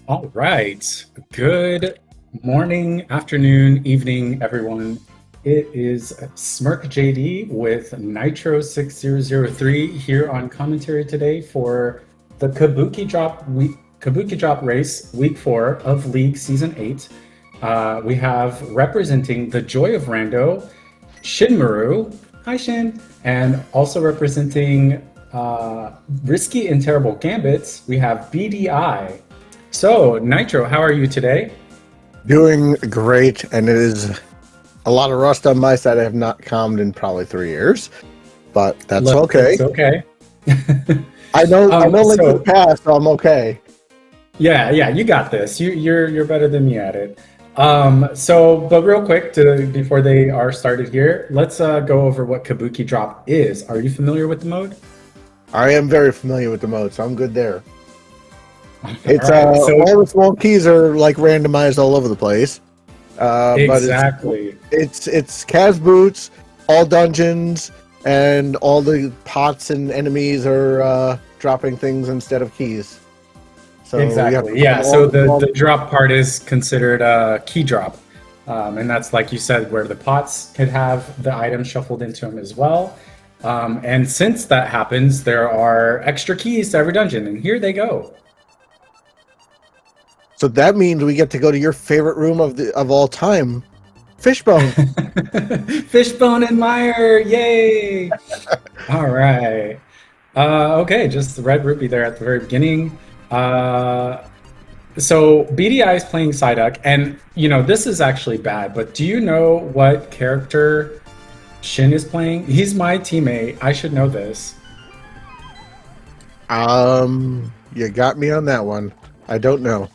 All right. Good morning, afternoon, evening, everyone. It is Smirk JD with Nitro 6003 here on commentary today for the Kabuki Drop race, week 4 of League Season 8. We have representing the Joy of Rando, Shinmaru. Hi, Shin. And also representing Risky and Terrible Gambits, we have BDI. So, Nitro, how are you today? Doing great, and it is a lot of rust on my side. I have not calmed in probably 3 years, but that's Look, okay. it's okay. I know Link to the Past, so I'm okay. Yeah, you got this. You're better than me at it. But real quick, before they are started here, let's go over what Kabuki Drop is. Are you familiar with the mode? I am very familiar with the mode, so I'm good there. It's All right, all the small keys are like randomized all over the place. Exactly. But it's Kaz boots, all dungeons, and all the pots and enemies are dropping things instead of keys. So Exactly. Yeah. So the drop part is considered a key drop, and that's like you said, where the pots could have the items shuffled into them as well. And since that happens, there are extra keys to every dungeon, and here they go. So that means we get to go to your favorite room of all time, Fishbone. Fishbone and Meyer, yay! All right. Okay, just the red rupee there at the very beginning. So BDI is playing Psyduck, and this is actually bad. But do you know what character Shin is playing? He's my teammate. I should know this. You got me on that one. I don't know.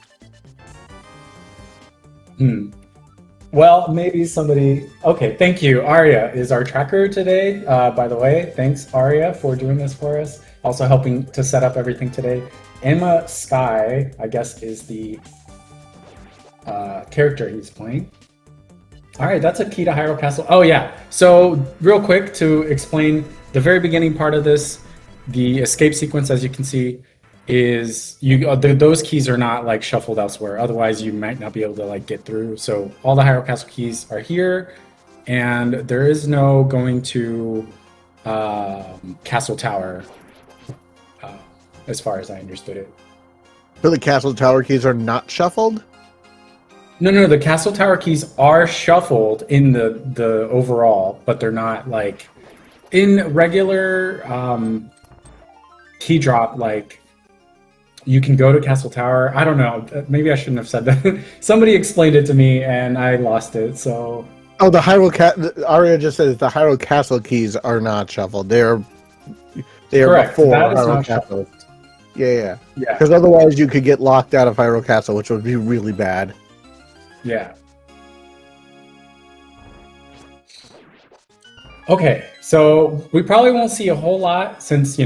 Well, maybe somebody. Okay, thank you. Arya is our tracker today. By the way, thanks Arya for doing this for us. Also helping to set up everything today. Emma Sky, I guess, is the character he's playing. All right, that's a key to Hyrule Castle. Oh yeah. So real quick to explain the very beginning part of this, the escape sequence, as you can see, is those keys are not like shuffled elsewhere. Otherwise, you might not be able to like get through. So all the Hyrule Castle keys are here, and there is no going to Castle Tower, as far as I understood it. So the Castle Tower keys are not shuffled? No, the Castle Tower keys are shuffled in the overall, but they're not like in regular key drop like. You can go to Castle Tower. I don't know. Maybe I shouldn't have said that. Somebody explained it to me, and I lost it. So. Oh, the Arya just said the Hyrule Castle keys are not shuffled. They are Correct. before That is Hyrule not Castle. shuffled. Yeah. Because otherwise, you could get locked out of Hyrule Castle, which would be really bad. Yeah. Okay, so we probably won't see a whole lot since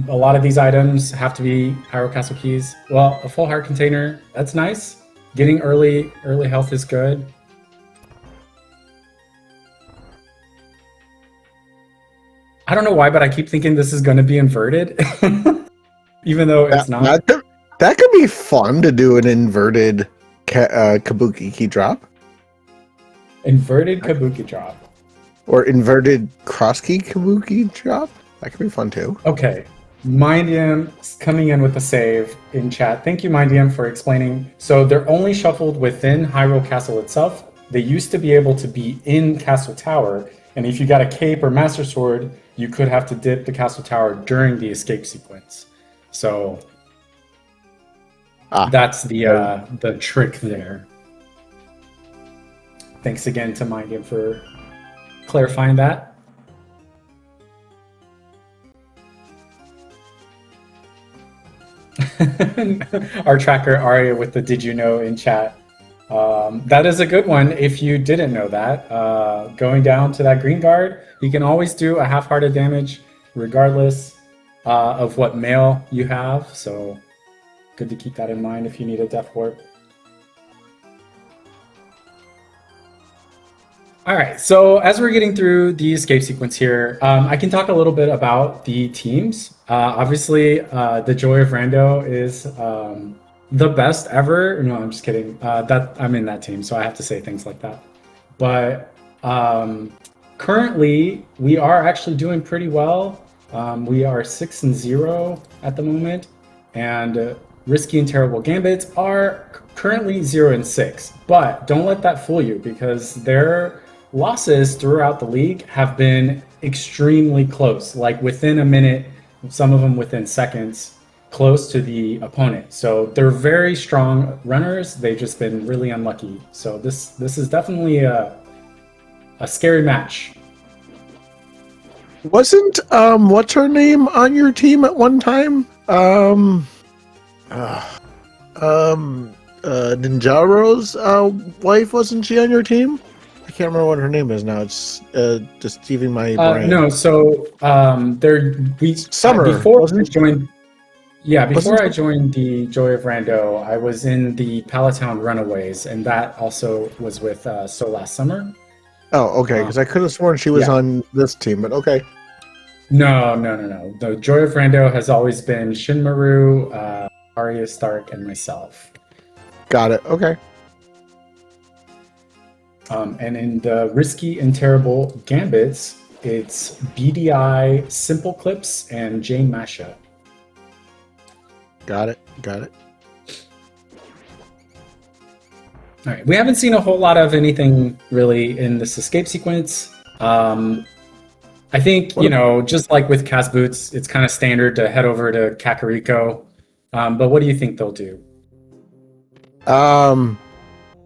a lot of these items have to be Hyrule Castle keys. Well, a full heart container, that's nice. Getting early health is good. I don't know why, but I keep thinking this is going to be inverted, even though it's not. That could be fun to do an inverted Kabuki key drop. Inverted Kabuki drop. Or inverted cross key Kabuki drop. That could be fun too. Okay. Mindium coming in with a save in chat. Thank you, Mindium, for explaining. So they're only shuffled within Hyrule Castle itself. They used to be able to be in Castle Tower, and if you got a cape or Master Sword, you could have to dip the Castle Tower during the escape sequence. So that's the trick there. Thanks again to Mindium for clarifying that. Our tracker Arya with the "Did you know?" in chat. That is a good one. If you didn't know that, going down to that green guard, you can always do a half-hearted damage, regardless of what mail you have. So, good to keep that in mind if you need a death warp. All right, so as we're getting through the escape sequence here, I can talk a little bit about the teams. Obviously, the Joy of Rando is the best ever. No, I'm just kidding. That I'm in that team, so I have to say things like that. But currently, we are actually doing pretty well. We are 6-0 at the moment, and Risky and Terrible Gambits are currently 0-6. But don't let that fool you, because their losses throughout the league have been extremely close, like within a minute, some of them within seconds, close to the opponent. So they're very strong runners. They've just been really unlucky. So this is definitely a scary match. Wasn't what's her name on your team at one time? Ninjaro's wife, wasn't she on your team? I can't remember what her name is now. It's just leaving my brain. No, so Summer before I wasn't joined. Yeah, before wasn't I joined the Joy of Rando, I was in the Palatown Runaways, and that also was with So Last Summer. Oh, okay, because I could have sworn she was Yeah. on this team, but okay. No. The Joy of Rando has always been Shinmaru, Arya Stark, and myself. Got it. Okay. And in the Risky and Terrible Gambits, it's BDI, Simple Clips, and Jane Masha. Got it. All right, we haven't seen a whole lot of anything really in this escape sequence. I think, just like with Cas Boots, it's kind of standard to head over to Kakariko. But what do you think they'll do?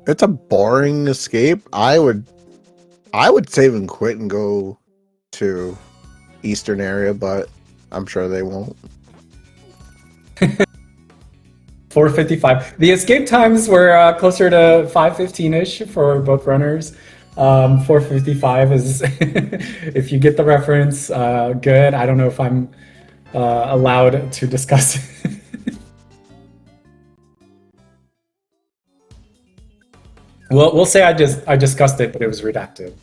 It's a boring escape. I would save and quit and go to Eastern area, but I'm sure they won't. 4:55. The escape times were closer to 5:15-ish for both runners. 4:55 is, if you get the reference, good. I don't know if I'm allowed to discuss it. Well, we'll say I discussed it, but it was redacted.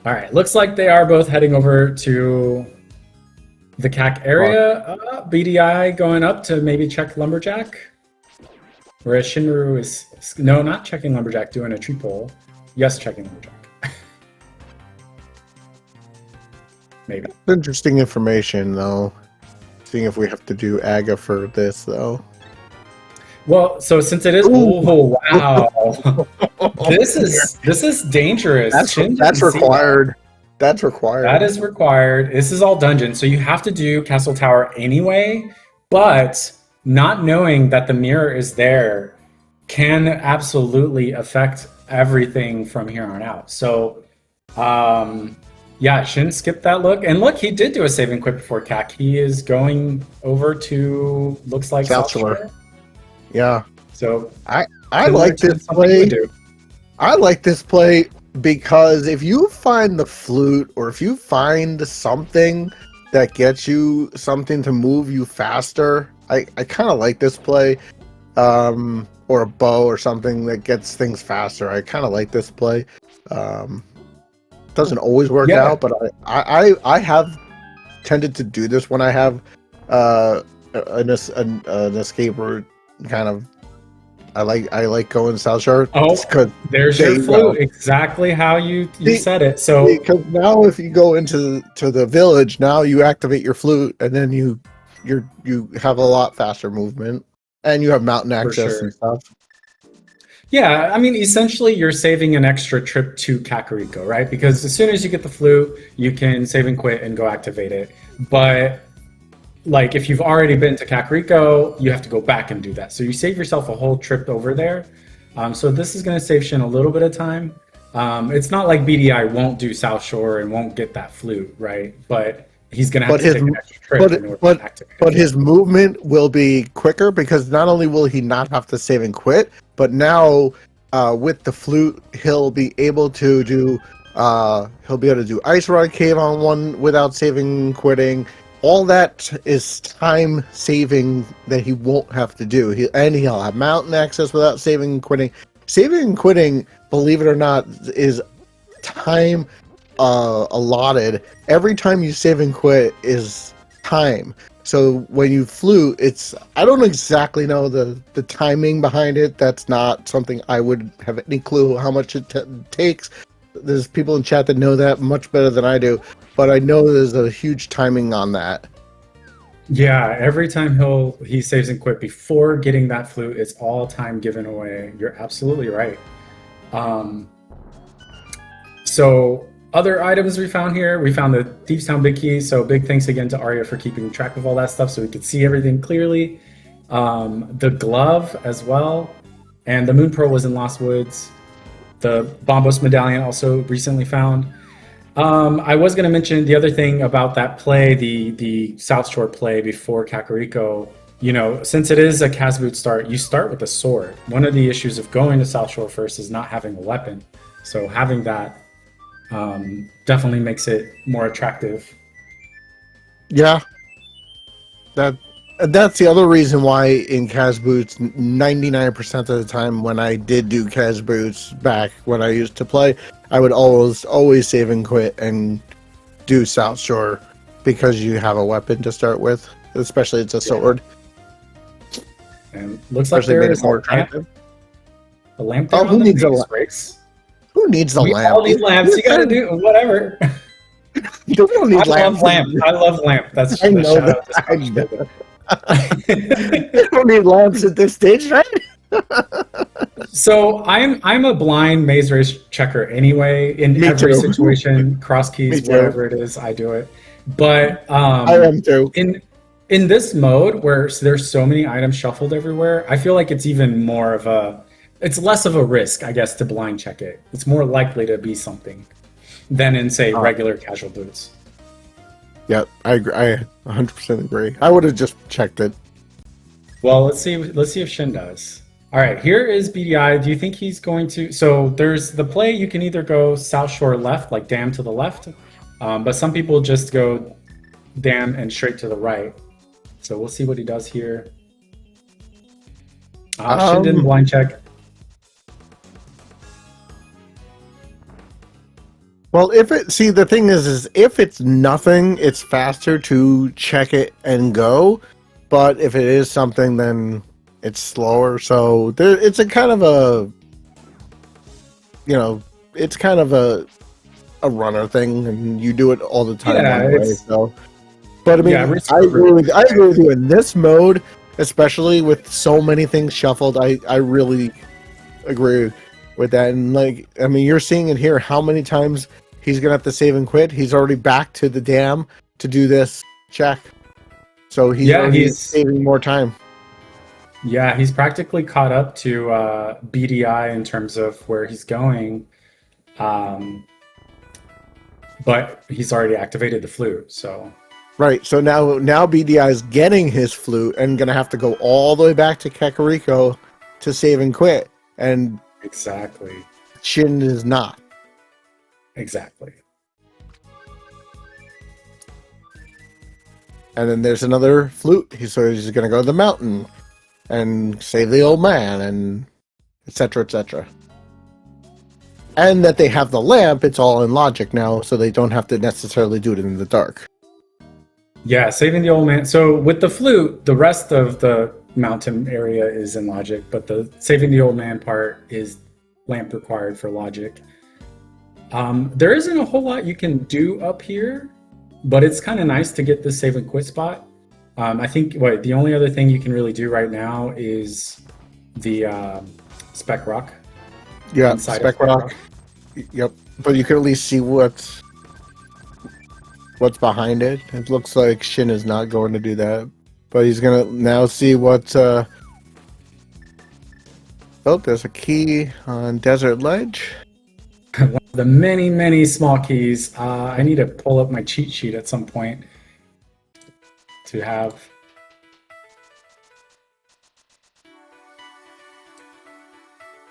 All right, looks like they are both heading over to the CAC area. BDI going up to maybe check Lumberjack. Whereas Shinru is, no, not checking Lumberjack, doing a tree pole. Yes, checking Lumberjack. Maybe. Interesting information, though. Seeing if we have to do AGA for this, though. Well, so since it is, oh wow, this is dangerous. That's required. That's required. That is required. This is all dungeon, so you have to do Castle Tower anyway. But not knowing that the mirror is there can absolutely affect everything from here on out. So, yeah, Shin skipped that look, and look, he did do a save and quit before CAC. He is going over to, looks like South Shore. Yeah. So I like this play. I like this play because if you find the flute or if you find something that gets you something to move you faster, I kind of like this play. Or a bow or something that gets things faster. I kind of like this play. Doesn't always work out, but I have tended to do this when I have an escape route. Kind of, I like going South Shore. Oh, there's your flute. Exactly how you said it. So because now if you go into the village, now you activate your flute, and then you have a lot faster movement, and you have mountain access and stuff. Yeah, I mean, essentially, you're saving an extra trip to Kakariko, right? Because as soon as you get the flute, you can save and quit and go activate it. But like, if you've already been to Kakariko, you have to go back and do that. So you save yourself a whole trip over there. So this is going to save Shin a little bit of time. It's not like BDI won't do South Shore and won't get that flute, right? But he's going to have to take an extra trip in order to activate it. But his movement will be quicker because not only will he not have to save and quit, but now with the flute, he'll be able to do Ice Rod Cave on one without saving and quitting. All that is time saving that he won't have to do. He'll have mountain access without saving and quitting. Saving and quitting, believe it or not, is time allotted. Every time you save and quit is time. So when you flute, I don't exactly know the timing behind it. That's not something I would have any clue how much it takes. There's people in chat that know that much better than I do, but I know there's a huge timing on that. Yeah, every time he saves and quit before getting that flute, it's all time given away. You're absolutely right. So other items we found here, we found the Thieves Town Big Key. So big thanks again to Arya for keeping track of all that stuff so we could see everything clearly. The glove as well, and the Moon Pearl was in Lost Woods. The Bombos medallion also recently found. I was going to mention the other thing about that play, the South Shore play before Kakariko. You know, since it is a Kazboot start, you start with a sword. One of the issues of going to South Shore first is not having a weapon. So having that definitely makes it more attractive. Yeah, that's the other reason why in Kazboots, 99% of the time when I did do Kazboots back when I used to play, I would always save and quit and do South Shore because you have a weapon to start with, especially it's a sword. And looks like there is more attractive. A lamp there on the maze breaks. Who needs the lamp? We all need lamps. You gotta do whatever. We don't need lamps. I love lamp. That's I know that. I know. You don't need lamps at this stage, right? So I'm a blind maze race checker anyway. In every situation, cross keys, whatever it is, I do it. But I am too. In this mode where there's so many items shuffled everywhere, I feel like it's even more of it's less of a risk, I guess, to blind check it. It's more likely to be something than in, say, regular casual boots. Yeah, I agree. I 100% agree. I would have just checked it. Well, let's see if Shin does. All right, here is BDI. Do you think he's going to... So there's the play, you can either go South Shore left, like dam to the left, but some people just go dam and straight to the right. So we'll see what he does here. Shin didn't blind check. Well, the thing is if it's nothing, it's faster to check it and go. But if it is something, then it's slower. So it's a kind of a, it's kind of a runner thing, and you do it all the time. Yeah, anyway, so. But I mean, I agree with you in this mode, especially with so many things shuffled. I really agree with that. And you're seeing it here. How many times he's gonna have to save and quit? He's already back to the dam to do this check, so he's saving more time. Yeah, he's practically caught up to BDI in terms of where he's going, but he's already activated the flute. So right. So now BDI is getting his flute and gonna have to go all the way back to Kakariko to save and quit, and exactly. Shin is not. Exactly. And then there's another flute. He's going to go to the mountain and save the old man, and etc., etc. And that they have the lamp, it's all in logic now, so they don't have to necessarily do it in the dark. Yeah, saving the old man. So with the flute, the rest of the mountain area is in logic, but the saving the old man part is lamp required for logic. There isn't a whole lot you can do up here, but it's kind of nice to get this save and quit spot. I think the only other thing you can really do right now is the Spec Rock. Yeah, Spec Rock. Yep, but you can at least see what's behind it. It looks like Shin is not going to do that, but he's gonna now see what. Oh, there's a key on Desert Ledge. One of the many, many small keys. I need to pull up my cheat sheet at some point to have.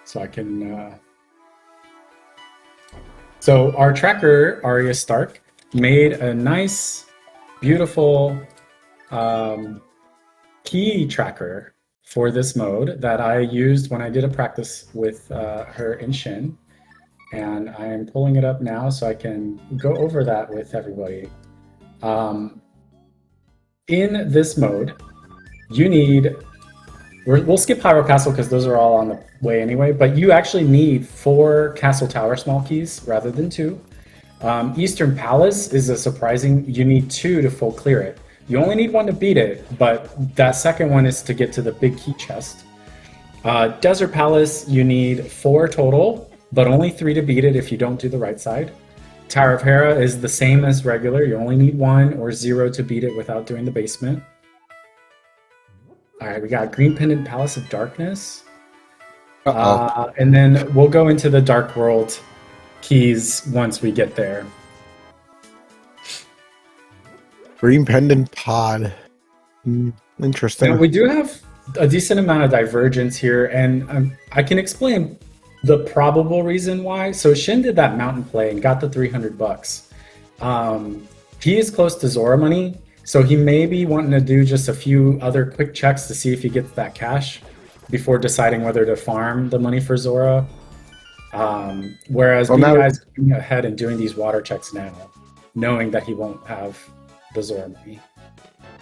So I can. So our tracker, Arya Stark, made a nice, beautiful key tracker for this mode that I used when I did a practice with her in Shin. And I am pulling it up now so I can go over that with everybody. in this mode, you need. We'll skip Pyro Castle because those are all on the way anyway. But you actually need 4 Castle Tower small keys rather than 2. Eastern Palace is a surprising. You need 2 to full clear it. You only need 1 to beat it, but that second one is to get to the big key chest. Desert Palace, you need 4 total, but only 3 to beat it if you don't do the right side. Tower of Hera is the same as regular. You only need 1 or 0 to beat it without doing the basement. All right, we got Green Pendant Palace of Darkness. And then we'll go into the Dark World keys once we get there. Green Pendant Pod. Interesting. Now, we do have a decent amount of divergence here, and I can explain the probable reason why. So Shin did that mountain play and got the $300. He is close to Zora money, so he may be wanting to do just a few other quick checks to see if he gets that cash before deciding whether to farm the money for Zora. Whereas BDI is going ahead and doing these water checks now, knowing that he won't have the Zora money.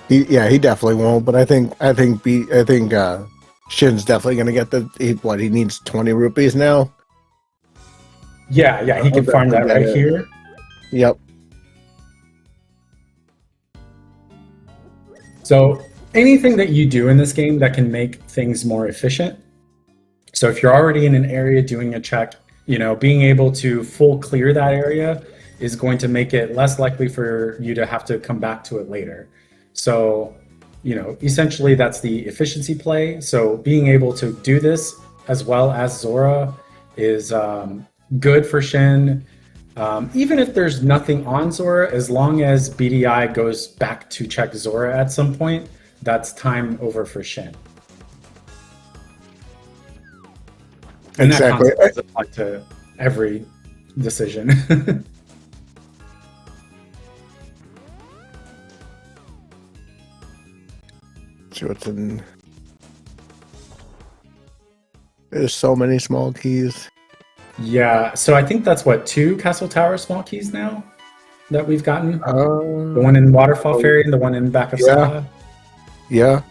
He definitely won't. But I think Shin's definitely going to get he needs 20 rupees now. Yeah, he can farm that right here. Yep. So anything that you do in this game that can make things more efficient. So if you're already in an area doing a check, being able to full clear that area is going to make it less likely for you to have to come back to it later. So, essentially that's the efficiency play. So being able to do this as well as Zora is good for Shin. Even if there's nothing on Zora, as long as BDI goes back to check Zora at some point, that's time over for Shin. And exactly. That concept applies to every decision. See what's in. There's so many small keys. Yeah, so I think that's 2 Castle Tower small keys now that we've gotten. The one in Waterfall Ferry and the one in back of Saha. Yeah.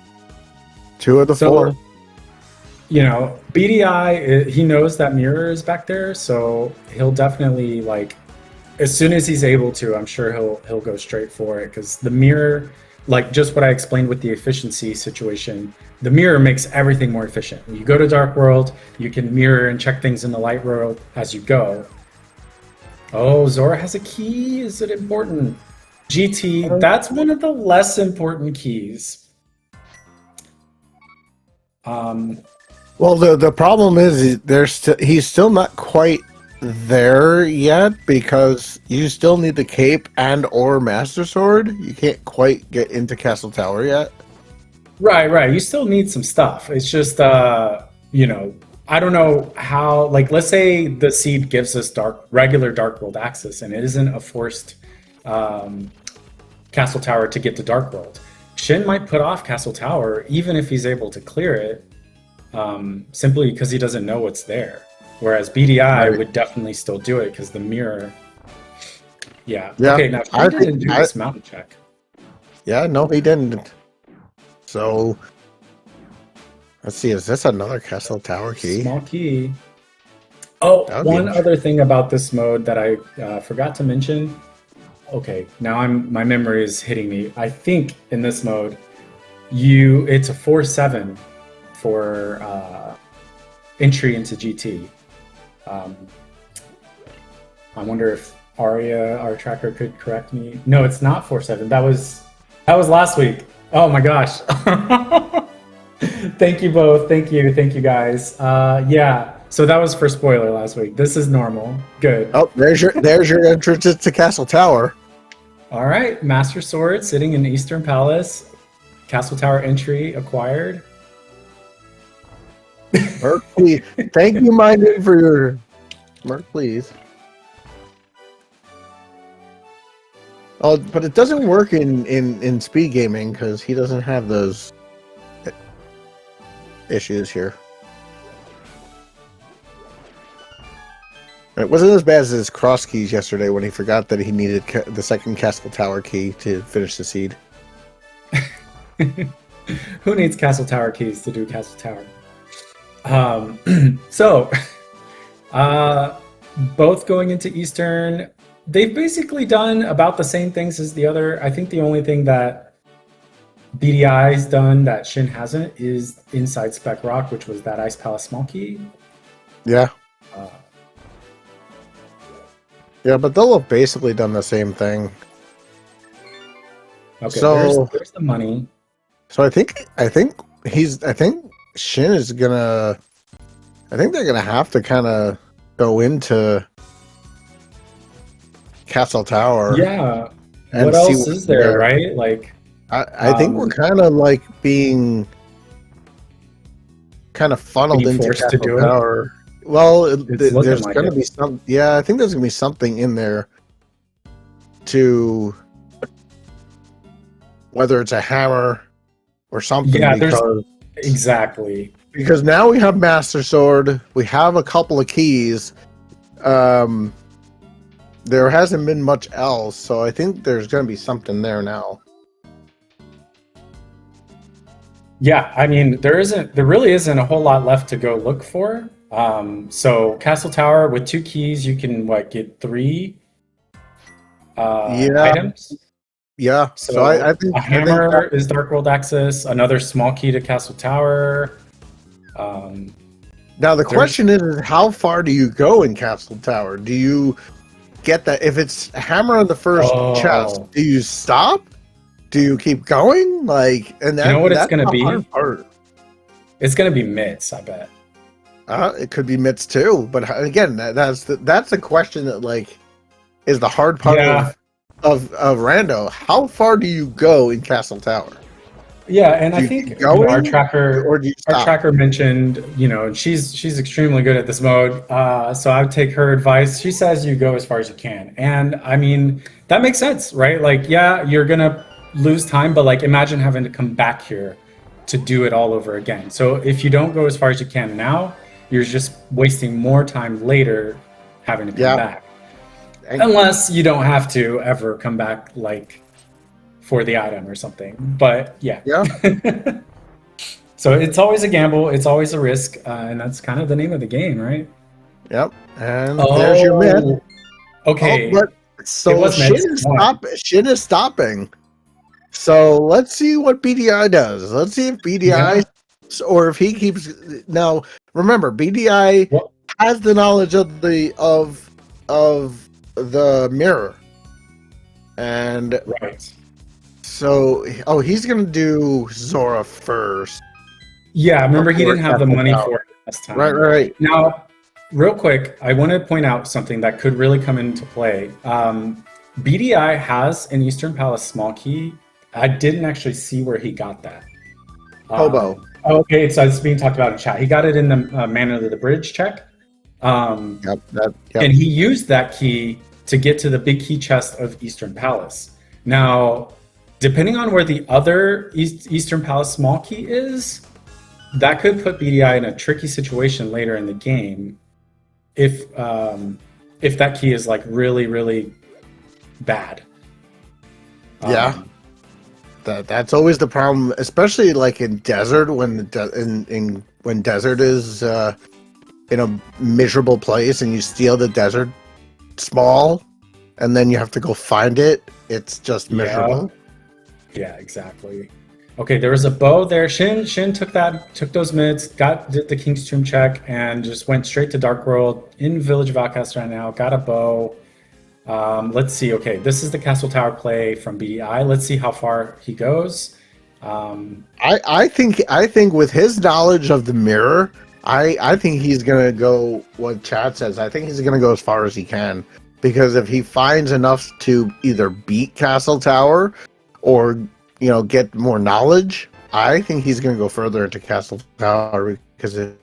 2 of the 4. BDI, he knows that mirror is back there, so he'll definitely as soon as he's able to, I'm sure he'll go straight for it, because the mirror, just what I explained with the efficiency situation, the mirror makes everything more efficient. When you go to Dark World, you can mirror and check things in the Light World as you go. Oh, Zora has a key. Is it important? GT, that's one of the less important keys. Well, the problem is he's still not quite there yet, because you still need the cape and or Master Sword. You can't quite get into Castle Tower yet. Right. You still need some stuff. It's just, I don't know how, let's say the seed gives us regular Dark World access, and it isn't a forced Castle Tower to get to Dark World. Shin might put off Castle Tower, even if he's able to clear it, simply because he doesn't know what's there. Whereas BDI would definitely still do it because the mirror. Yeah. Okay, now he didn't do this mountain check. Yeah, no, he didn't. So, let's see, is this another Castle Tower key? Small key. Oh, one other thing about this mode that I forgot to mention. Okay, now my memory is hitting me. I think in this mode, it's a 4-7 for entry into GT. I wonder if Arya, our tracker, could correct me. No, it's not 4-7. That was last week. Oh my gosh. Thank you both. Thank you guys. Yeah. So that was for spoiler last week. This is normal. Good. Oh, there's your entrance to Castle Tower. All right, Master Sword sitting in Eastern Palace. Castle Tower entry acquired. Merc, please. Thank you, Minded, for your Merc, please. Oh, but it doesn't work in SpeedGaming because he doesn't have those issues here. It wasn't as bad as his cross keys yesterday when he forgot that he needed the second Castle Tower key to finish the seed. Who needs Castle Tower keys to do Castle Tower? So, uh, both going into Eastern, they've basically done about the same things as the other. I think the only thing that BDI's done that Shin hasn't is inside Spec Rock, which was that Ice Palace small key. Yeah. Uh, Yeah, but they'll have basically done the same thing. okay, So there's the money. I think Shin is gonna. I think they're gonna have to kind of go into Castle Tower. Yeah. And What see else is there, right? Like, I think we're kind of like being kind of funneled being into forced to do Castle it. Tower. Well, It's looking there's like going to it. be some. Yeah, I think there's going to be something in there to whether it's a hammer or something. Yeah, there's because exactly. now we have Master Sword. We have a couple of keys. There hasn't been much else, so I think there's going to be something there now. Yeah, I mean, there really isn't a whole lot left to go look for. So Castle Tower with 2 keys, you can get 3 Yeah. items. Yeah, So I think a hammer is Dark World access, another small key to Castle Tower. Now the question is, how far do you go in Castle Tower? Do you get that if it's a hammer on the first chest? Do you stop? Do you keep going? Like, and that, you know what it's that's going to the be? hard part. It's going to be mitts, I bet. It could be mitts too, but again, that's a question that like is the hard part of Rando. How far do you go in Castle Tower? Yeah, and I think our tracker mentioned, and she's extremely good at this mode. So I would take her advice. She says you go as far as you can, and I mean that makes sense, right? Like, yeah, you're gonna lose time, but like imagine having to come back here to do it all over again. So if you don't go as far as you can now, you're just wasting more time later having to come back. Unless you don't have to ever come back, like for the item or something. But yeah. So it's always a gamble, it's always a risk, and that's kind of the name of the game, right? Yep. And there's your myth. Okay. But so Shin is stopping. So let's see what BDI does. Let's see if BDI or if he keeps. Now remember, BDI has the knowledge of the mirror, and so he's gonna do Zora first. Yeah, remember he didn't have the money for it last time. Right. Now, real quick, I want to point out something that could really come into play. BDI has an Eastern Palace small key. I didn't actually see where he got that. Hobo. Okay, so it's being talked about in chat. He got it in the Man Under the Bridge check. And he used that key to get to the big key chest of Eastern Palace. Now, depending on where the other Eastern Palace small key is, that could put BDI in a tricky situation later in the game if that key is like really, really bad. That's always the problem, especially like in desert when when desert is in a miserable place and you steal the desert small and then you have to go find it. It's just miserable. Yeah, exactly. Okay, there was a bow there. Shin took those mids, did the King's Tomb check, and just went straight to Dark World in Village of Outcasts right now. Got a bow. Let's see. Okay, this is the Castle Tower play from BDI. Let's see how far he goes. I think with his knowledge of the mirror, I think he's gonna go what Chad says. I think he's gonna go as far as he can, because if he finds enough to either beat Castle Tower or get more knowledge, I think he's gonna go further into Castle Tower, because if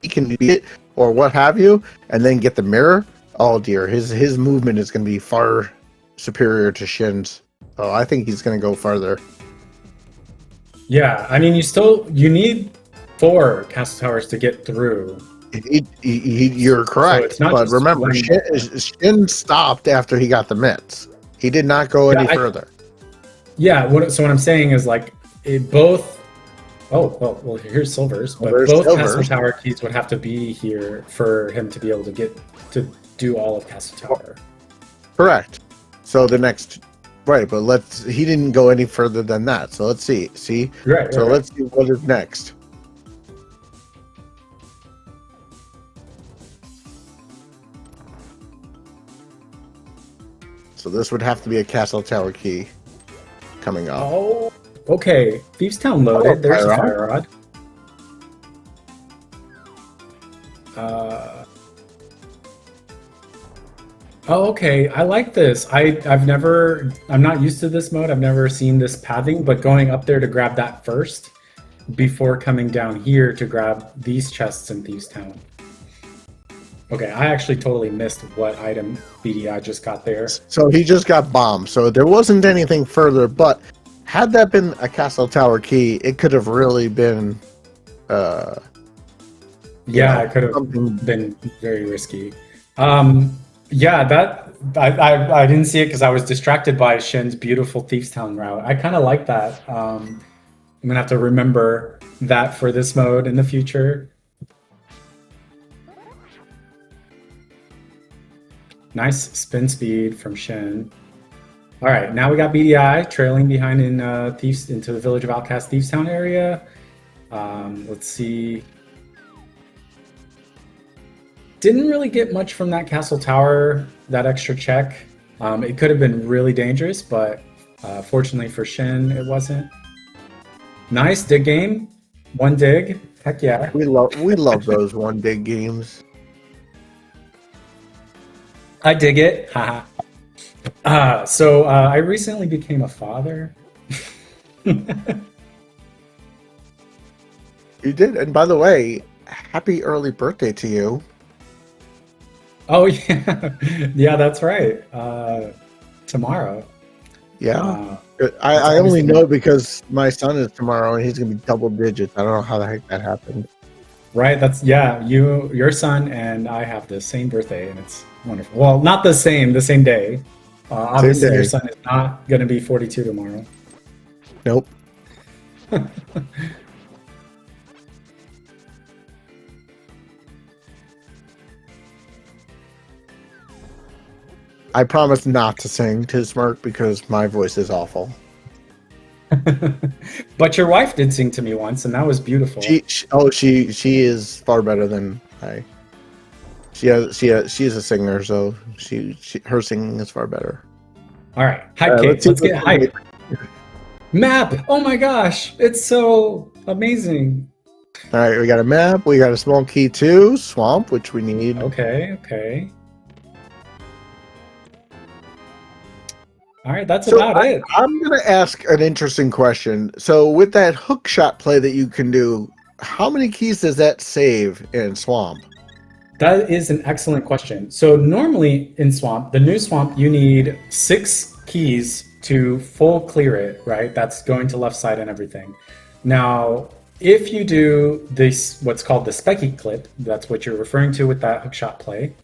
he can beat it or what have you, and then get the mirror. Oh dear, his movement is going to be far superior to Shin's. So I think he's going to go farther. Yeah, I mean, you need 4 Castle Towers to get through. You're correct, so but remember, Shin stopped after he got the mitts. He did not go any further. So what I'm saying is, like, it both. Oh, well, here's Silver's, but there's both Silver. Castle Tower keys would have to be here for him to be able to get to do all of Castle Tower. Correct. So the next, right? But he didn't go any further than that. So let's see. See. Right. So let's see what is next. So this would have to be a Castle Tower key coming up. Oh, okay. Thieves Town loaded. There's a fire rod. Oh, okay. I like this. I'm not used to this mode. I've never seen this pathing, but going up there to grab that first before coming down here to grab these chests in Thieves Town. Okay, I actually totally missed what item BDI just got there. So he just got bombed. So there wasn't anything further, but had that been a Castle Tower key, it could have really been yeah, it could have been very risky. Yeah, that I didn't see it because I was distracted by Shin's beautiful Thieves Town route. I kind of like that. I'm gonna have to remember that for this mode in the future. Nice spin speed from Shin. All right, now we got BDI trailing behind in Thieves into the Village of Outcast Thieves Town area. Let's see. Didn't really get much from that Castle Tower, that extra check. It could have been really dangerous, but fortunately for Shin, it wasn't. Nice dig game. One dig. Heck yeah. We love those one dig games. I dig it. So I recently became a father. You did, and by the way, happy early birthday to you. Oh yeah, yeah, that's right. Tomorrow. Yeah, I only know because my son is tomorrow, and he's gonna be double digits. I don't know how the heck that happened. Right. That's your son and I have the same birthday, and it's wonderful. Well, not the same day. Obviously, your son is not going to be 42 tomorrow. Nope. I promise not to sing to Smirk because my voice is awful. But your wife did sing to me once, and that was beautiful. She is far better than I. She is a singer, so her singing is far better. All right, hype Kate. Let's get hype. Map. Oh my gosh, it's so amazing. All right, we got a map. We got a small key too, swamp, which we need. Okay. All right, that's about it. I'm going to ask an interesting question. So with that hook shot play that you can do, how many keys does that save in Swamp? That is an excellent question. So normally in Swamp, the new Swamp, you need 6 keys to full clear it, right? That's going to left side and everything. Now, if you do this, what's called the Specky clip, that's what you're referring to with that hook shot play,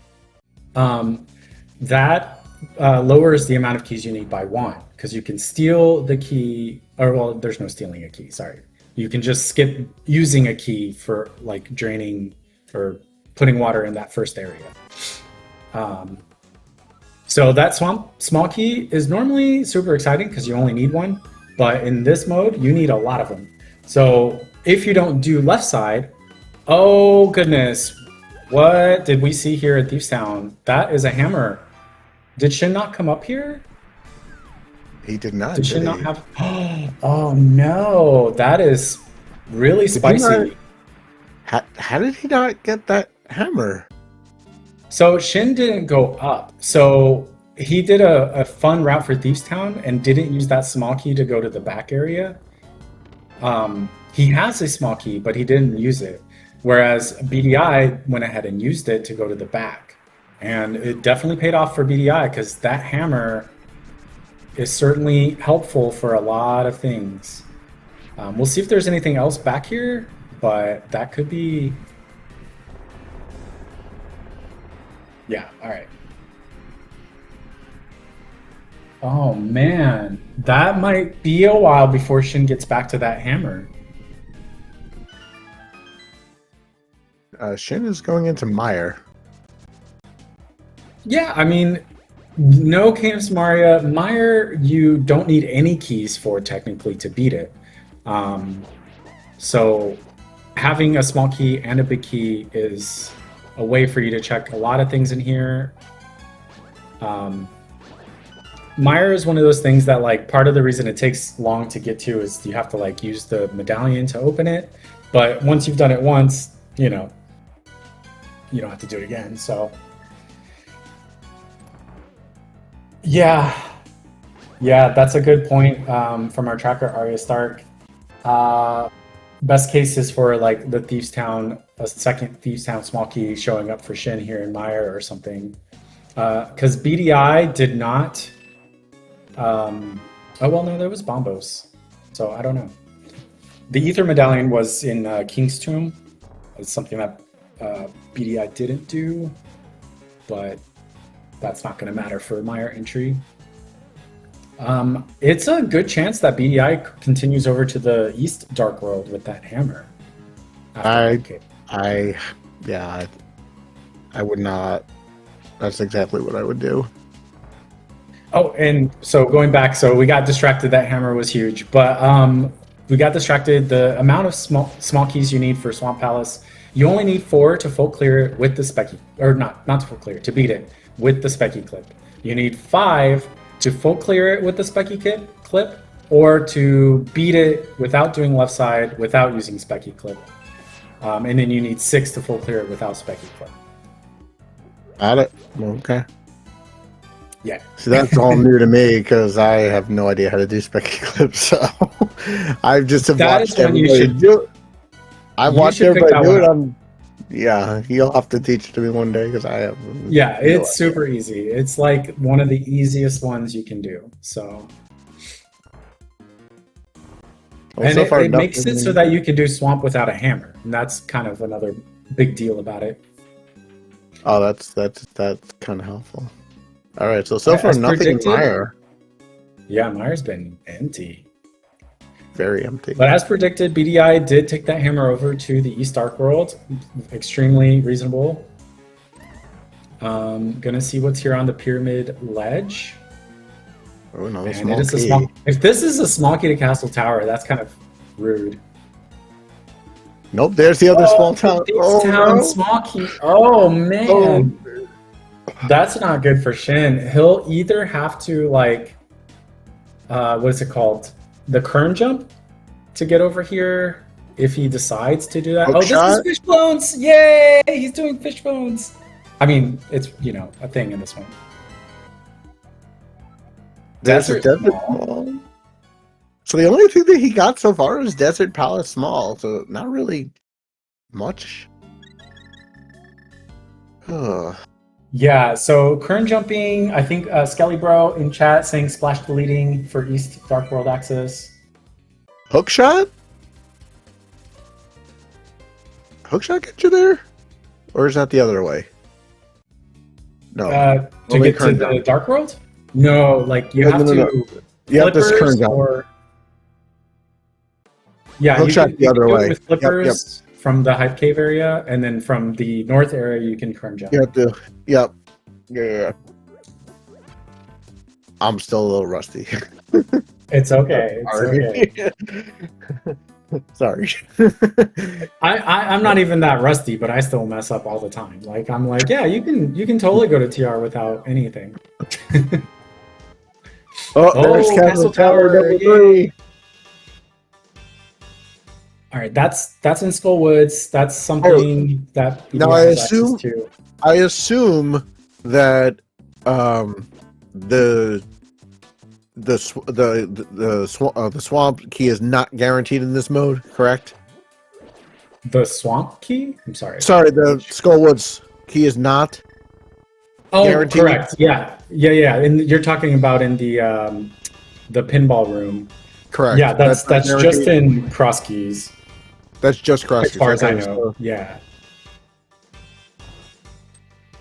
that lowers the amount of keys you need by 1, because you can steal the key, or well, there's no stealing a key, sorry. You can just skip using a key for like draining or putting water in that first area. So that small key is normally super exciting because you only need 1, but in this mode, you need a lot of them. So if you don't do left side, oh goodness, what did we see here at Thieves Town? That is a hammer. Did Shin not come up here? He did not. Did Shin not have? Oh no, that is really spicy. How did he not get that hammer? So Shin didn't go up. So he did a fun route for Thieves Town and didn't use that small key to go to the back area. He has a small key, but he didn't use it. Whereas BDI went ahead and used it to go to the back. And it definitely paid off for BDI because that hammer is certainly helpful for a lot of things. We'll see if there's anything else back here, but that could be... Yeah, all right. Oh man, that might be a while before Shin gets back to that hammer. Shin is going into Meyer. Yeah, I mean, no Canis Maria. Meyer, you don't need any keys for technically to beat it. Um, so having a small key and a big key is a way for you to check a lot of things in here. Um, Meyer is one of those things that like part of the reason it takes long to get to is you have to like use the medallion to open it. But once you've done it once, you know, you don't have to do it again. So yeah, yeah, that's a good point from our tracker, Arya Stark. Best case is for like the Thieves Town, a second Thieves Town small key showing up for Shin here in Meyer or something. Because BDI did not. Oh well, no, there was Bombos, so I don't know. The Ether Medallion was in King's Tomb. It's something that BDI didn't do, but that's not going to matter for Meyer entry. It's a good chance that BDI continues over to the East Dark World with that hammer. I would not. That's exactly what I would do. Oh, and so going back, so we got distracted. That hammer was huge, but we got distracted. The amount of small keys you need for Swamp Palace, you only need 4 to full clear it with the Specky, or not to full clear, to beat it with the Specky clip. You need 5 to full clear it with the Specky clip, or to beat it without doing left side, without using Specky clip. And then you need 6 to full clear it without Specky clip. Got it. Okay. Yeah. So that's all new to me because I have no idea how to do Specky clips. So I've just watched everybody do it. I've watched everybody do it. Yeah, you'll have to teach it to me one day because I have. Yeah, it's super easy. It's like one of the easiest ones you can do. So. Well, and so it makes it so that you can do Swamp without a hammer, and that's kind of another big deal about it. Oh, that's kind of helpful. All right, so far nothing in Meyer. Yeah, Meyer's been empty. Very empty. But as predicted, BDI did take that hammer over to the East Dark World. Extremely reasonable. Gonna see what's here on the pyramid ledge. Oh no, if this is a small key to Castle Tower, that's kind of rude. Nope, there's the other small town. No. Small key. Oh man. That's not good for Shin. He'll either have to like what is it called? The Kern jump to get over here if he decides to do that. Hook shot? This is Fishbones! Yay! He's doing Fishbones. I mean, it's a thing in this one. Desert Small. So the only thing that he got so far is Desert Palace Small, so not really much. Yeah, so Kern jumping, I think Skelly Bro in chat saying splash deleting for East Dark World access. Hook shot? Hook shot get you there? Or is that the other way? No. To get to the Dark World? No, like you have to. You have this Kern jump. Yeah, hook shot the other way. With flippers. Yep. From the Hype Cave area, and then from the north area, you can Kern jump. You have to, yep. Yeah. I'm still a little rusty. It's okay. It's okay. Sorry. I'm not even that rusty, but I still mess up all the time. Like I'm like, yeah, you can totally go to TR without anything. There's Castle Tower number 3. All right, that's in Skull Woods. That's something that now I assume that the swamp key is not guaranteed in this mode, correct? The swamp key? I'm sorry. Sorry, the Skull Woods key is not. Oh, guaranteed. Correct. Yeah. And you're talking about in the pinball room. Correct. Yeah, that's just in cross keys. That's just cross keys. As far as I know. Yeah.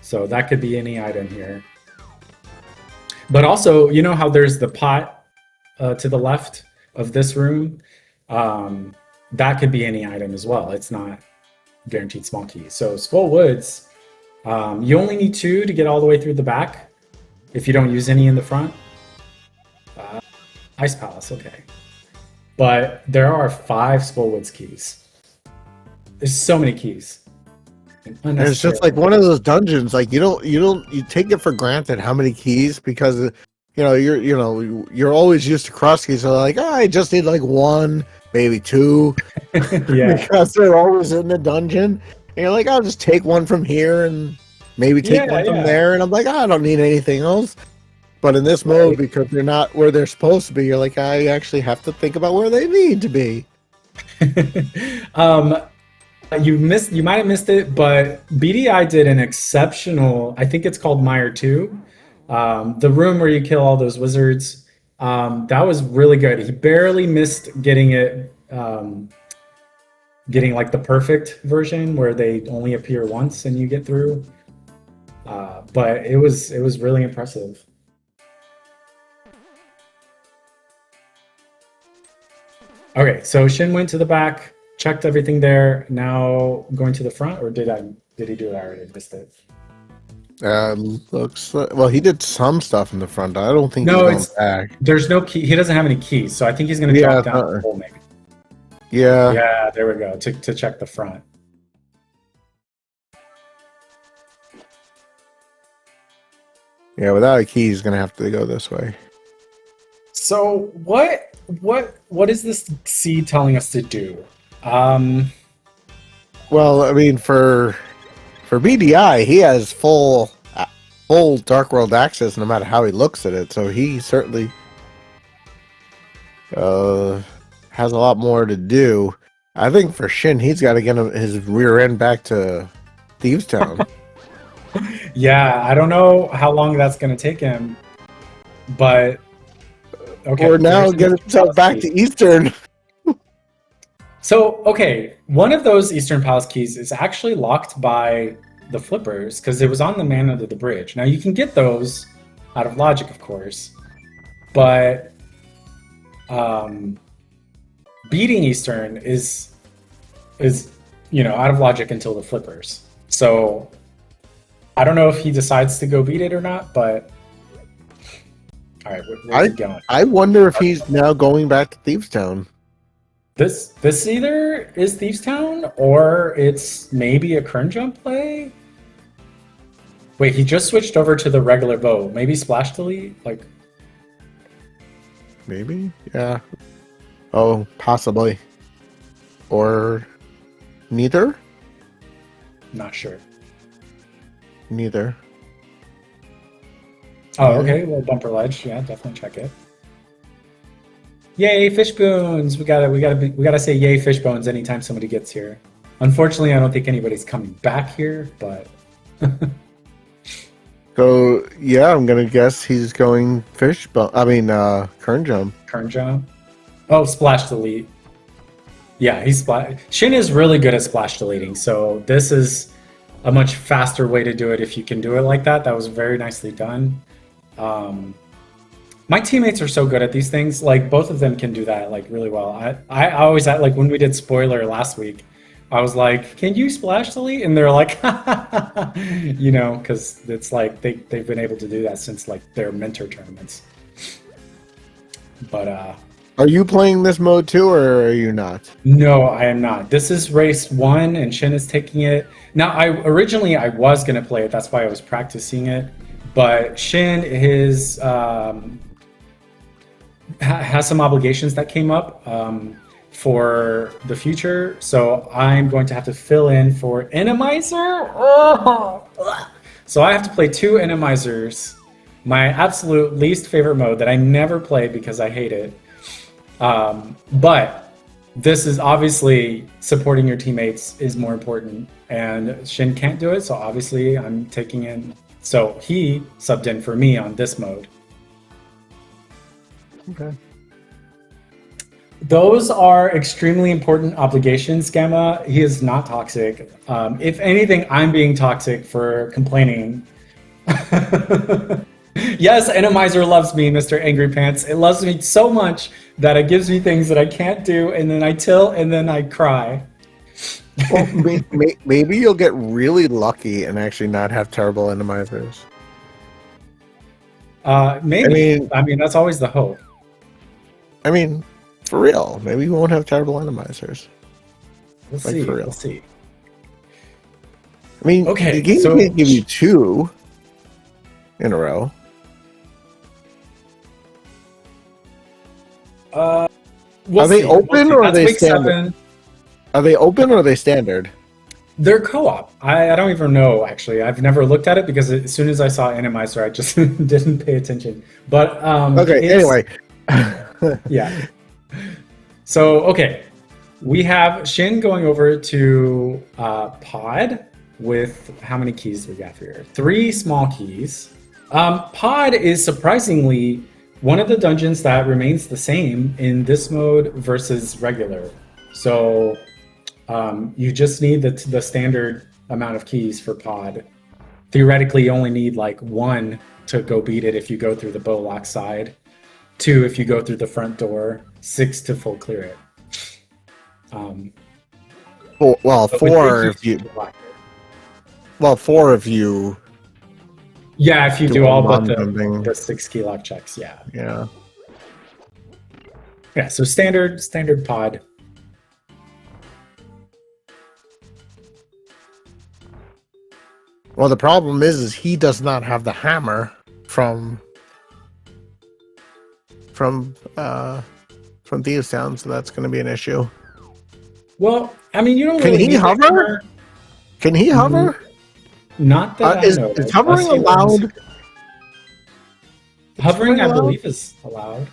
So that could be any item here. But also, you know how there's the pot to the left of this room? That could be any item as well. It's not guaranteed small keys. So Skull Woods, you only need 2 to get all the way through the back if you don't use any in the front. Ice Palace, okay. But there are 5 Skull Woods keys. There's so many keys. And it's just like one of those dungeons. Like you take it for granted how many keys, because you're always used to cross keys. So like, I just need like 1, maybe 2, Yeah. because they're always in the dungeon. And you're like, I'll just take 1 from here and maybe take 1 from there. And I'm like, I don't need anything else. But in this mode, because they're not where they're supposed to be, you're like, I actually have to think about where they need to be. You might have missed it, but BDI did an exceptional, I think it's called Mire 2. The room where you kill all those wizards. That was really good. He barely missed getting it, getting like the perfect version where they only appear once and you get through. But it was really impressive. Okay, so Shin went to the back, checked everything there. Now going to the front, or did he do it already? I missed it. Looks like, well, he did some stuff in the front. I don't think No, he's going back. There's no key. He doesn't have any keys, so I think he's going to drop down the hole maybe. Yeah. Yeah, there we go. To check the front. Yeah, without a key, he's going to have to go this way. So what is this seed telling us to do? Well, I mean, for BDI, he has full Dark World access no matter how he looks at it. So he certainly has a lot more to do. I think for Shin, he's got to get his rear end back to Thieves Town. Yeah, I don't know how long that's going to take him, but okay. Or now get himself back to Eastern. So, okay, one of those Eastern Palace keys is actually locked by the flippers because it was on the man under the bridge. Now, you can get those out of logic, of course, but beating Eastern is out of logic until the flippers. So, I don't know if he decides to go beat it or not, but all right, where's he going? I wonder if he's now going back to Thieves Town. This either is Thieves Town or it's maybe a Kern Jump play. Wait, he just switched over to the regular bow. Maybe splash delete? Like maybe? Yeah. Oh, possibly. Or neither? Not sure. Neither. Oh, okay. Well, bumper ledge. Yeah, definitely check it. Yay, fish bones! We gotta say yay, fish bones anytime somebody gets here. Unfortunately, I don't think anybody's coming back here, but. So yeah, I'm gonna guess he's going Kern Jump. Kern Jump. Oh, splash delete. Yeah, he's Shin is really good at splash deleting, so this is a much faster way to do it if you can do it like that. That was very nicely done. My teammates are so good at these things. Like both of them can do that like really well. I always like when we did spoiler last week, I was like, "Can you splash delete?" And they're like, because it's like they've been able to do that since like their mentor tournaments. But are you playing this mode too, or are you not? No, I am not. This is race 1, and Shin is taking it. Now, I was gonna play it. That's why I was practicing it. But Shin has some obligations that came up for the future, so I'm going to have to fill in for Randomizer. Oh. So I have to play 2 Randomizers, my absolute least favorite mode that I never play because I hate it. But this is obviously supporting your teammates is more important, and Shin can't do it, so obviously I'm taking in. So he subbed in for me on this mode. Okay. Those are extremely important obligations, Gamma. He is not toxic. If anything, I'm being toxic for complaining. Yes, Randomizer loves me, Mr. Angry Pants. It loves me so much that it gives me things that I can't do, and then I tilt, and then I cry. Well, maybe you'll get really lucky and actually not have terrible randomizers. Maybe. I mean, that's always the hope. I mean, for real, maybe you won't have terrible randomizers. We'll see. We'll see. I mean, okay, the game can't give you 2 in a row. Are they open or are they standard? Are they open or are they standard? They're co-op. I don't even know, actually. I've never looked at it because as soon as I saw Randomizer, I just didn't pay attention. But okay, anyway. Yeah. So, okay. We have Shin going over to Pod with how many keys do we got here? 3 small keys. Pod is surprisingly one of the dungeons that remains the same in this mode versus regular. So you just need the standard amount of keys for Pod. Theoretically, you only need like 1 to go beat it if you go through the Bowlock side, 2 if you go through the front door, 6 to full clear it. Well, 4 if you. Well, 4 if you. Yeah, if you do all but the 6 key lock checks, yeah. Yeah. Yeah, so standard Pod. Well, the problem is he does not have the hammer from Thieves Town, so that's going to be an issue. Well, I mean, you don't really need hover? Hammer. Can he hover? Not that I know. Is hovering allowed? Hovering, I believe, is allowed.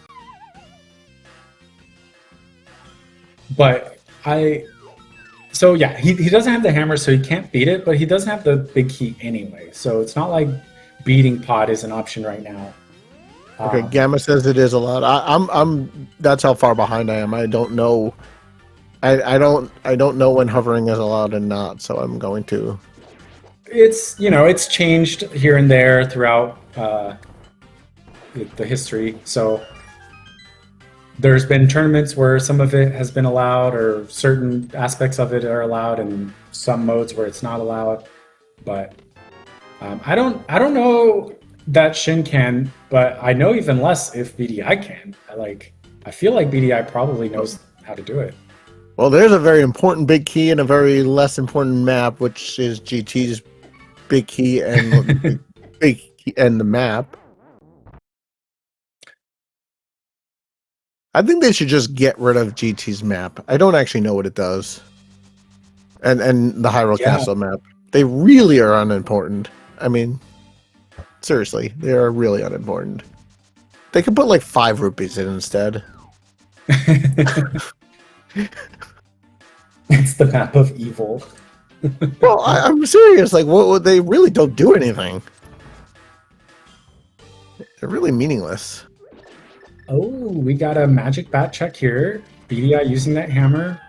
But so yeah, he doesn't have the hammer, so he can't beat it, but he doesn't have the big key anyway. So it's not like beating Pod is an option right now. Okay, Gamma says it is allowed. I'm that's how far behind I am. I don't know. I don't know when hovering is allowed and not, so I'm going to. It's changed here and there throughout the history. So there's been tournaments where some of it has been allowed, or certain aspects of it are allowed, and some modes where it's not allowed. But I don't know that Shin can, but I know even less if BDI can. I feel like BDI probably knows how to do it. Well, there's a very important big key and a very less important map, which is GT's big key and big key and the map. I think they should just get rid of GT's map. I don't actually know what it does. And the Hyrule Castle map. They really are unimportant. I mean, seriously, they are really unimportant. They could put like 5 rupees in instead. It's the map of evil. Well, I'm serious. Like, what they really don't do anything. They're really meaningless. Oh, we got a magic bat check here. BDI using that hammer.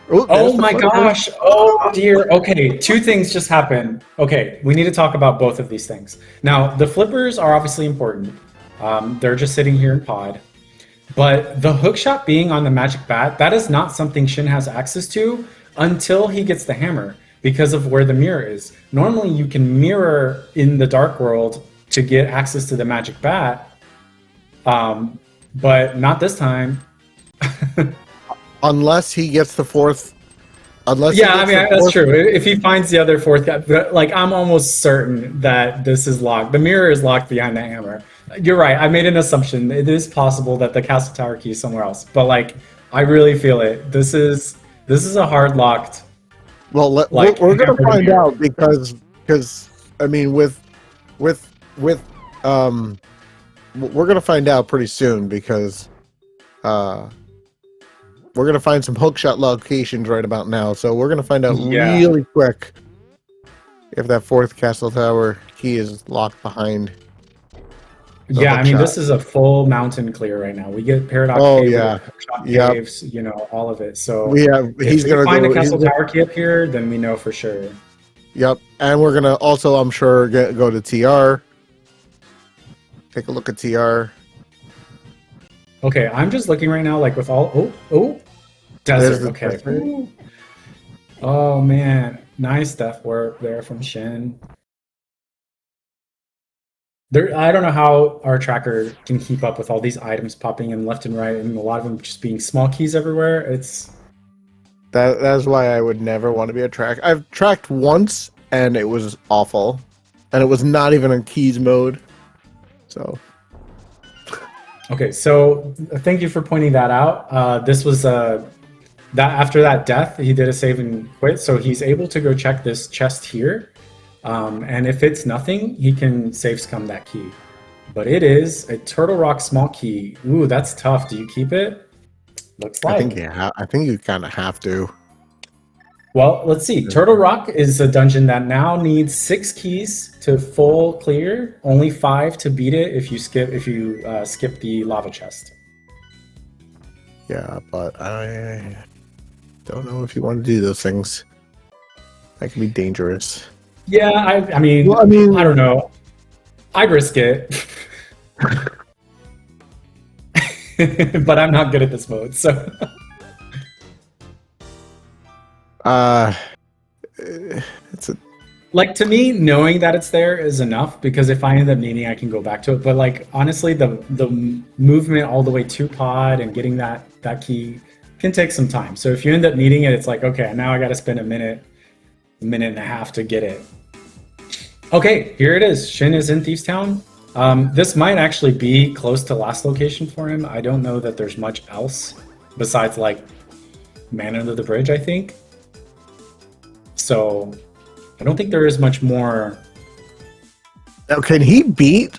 Oh my gosh. Oh dear. Okay, 2 things just happened. Okay, we need to talk about both of these things. Now, the flippers are obviously important. They're just sitting here in Pod. But the hookshot being on the magic bat, that is not something Shin has access to until he gets the hammer, because of where the mirror is. Normally, you can mirror in the Dark World to get access to the magic bat, but not this time. Unless he gets the 4th. That's true. If he finds the other 4th guy, like, I'm almost certain that this is locked. The mirror is locked behind the hammer. You're right. I made an assumption. It is possible that the Castle Tower key is somewhere else, but like, I really feel it. This is a hard locked. Well, we're gonna find out because I mean we're gonna find out pretty soon because we're gonna find some hookshot locations right about now. So we're gonna find out really quick if that 4th Castle Tower key is locked behind. the Yeah, I hook mean, shot. this is a full mountain clear right now. We get Paradox Oh Cave, we yeah, get Hookshot yep. Caves, you know, all of it. So We have. if He's we gonna find a go. Castle Tower key up here, then we know for sure. Yep, and we're gonna also, I'm sure, go to TR. Take a look at TR. Okay, I'm just looking right now, like with all. Oh, There's desert. the Okay. desert. Ooh. Oh man, nice death work there from Shin. There, I don't know how our tracker can keep up with all these items popping in left and right, and a lot of them just being small keys everywhere. It's That's why I would never want to be a track. I've tracked once and it was awful, and it was not even in keys mode. So okay. So thank you for pointing that out. This was that after that death, he did a save and quit, so he's able to go check this chest here. And if it's nothing, he can save scum that key. But it is a Turtle Rock small key. Ooh, that's tough. Do you keep it? Looks like. I think you kind of have to. Well, let's see. Turtle Rock is a dungeon that now needs 6 keys to full clear, only 5 to beat it if you skip the lava chest. Yeah, but I don't know if you want to do those things. That can be dangerous. Yeah, I mean, Well, I mean, I don't know. I'd risk it. But I'm not good at this mode, so it's a like to me, knowing that it's there is enough because if I end up needing, I can go back to it. But like honestly, the movement all the way to pod and getting that key can take some time. So if you end up needing it, it's like okay, now I got to spend a minute and a half to get it. Okay, here it is. Shin is in Thieves Town. This might actually be close to last location for him. I don't know that there's much else besides like Man Under the Bridge, I think. So I don't think there is much more. Now, can he beat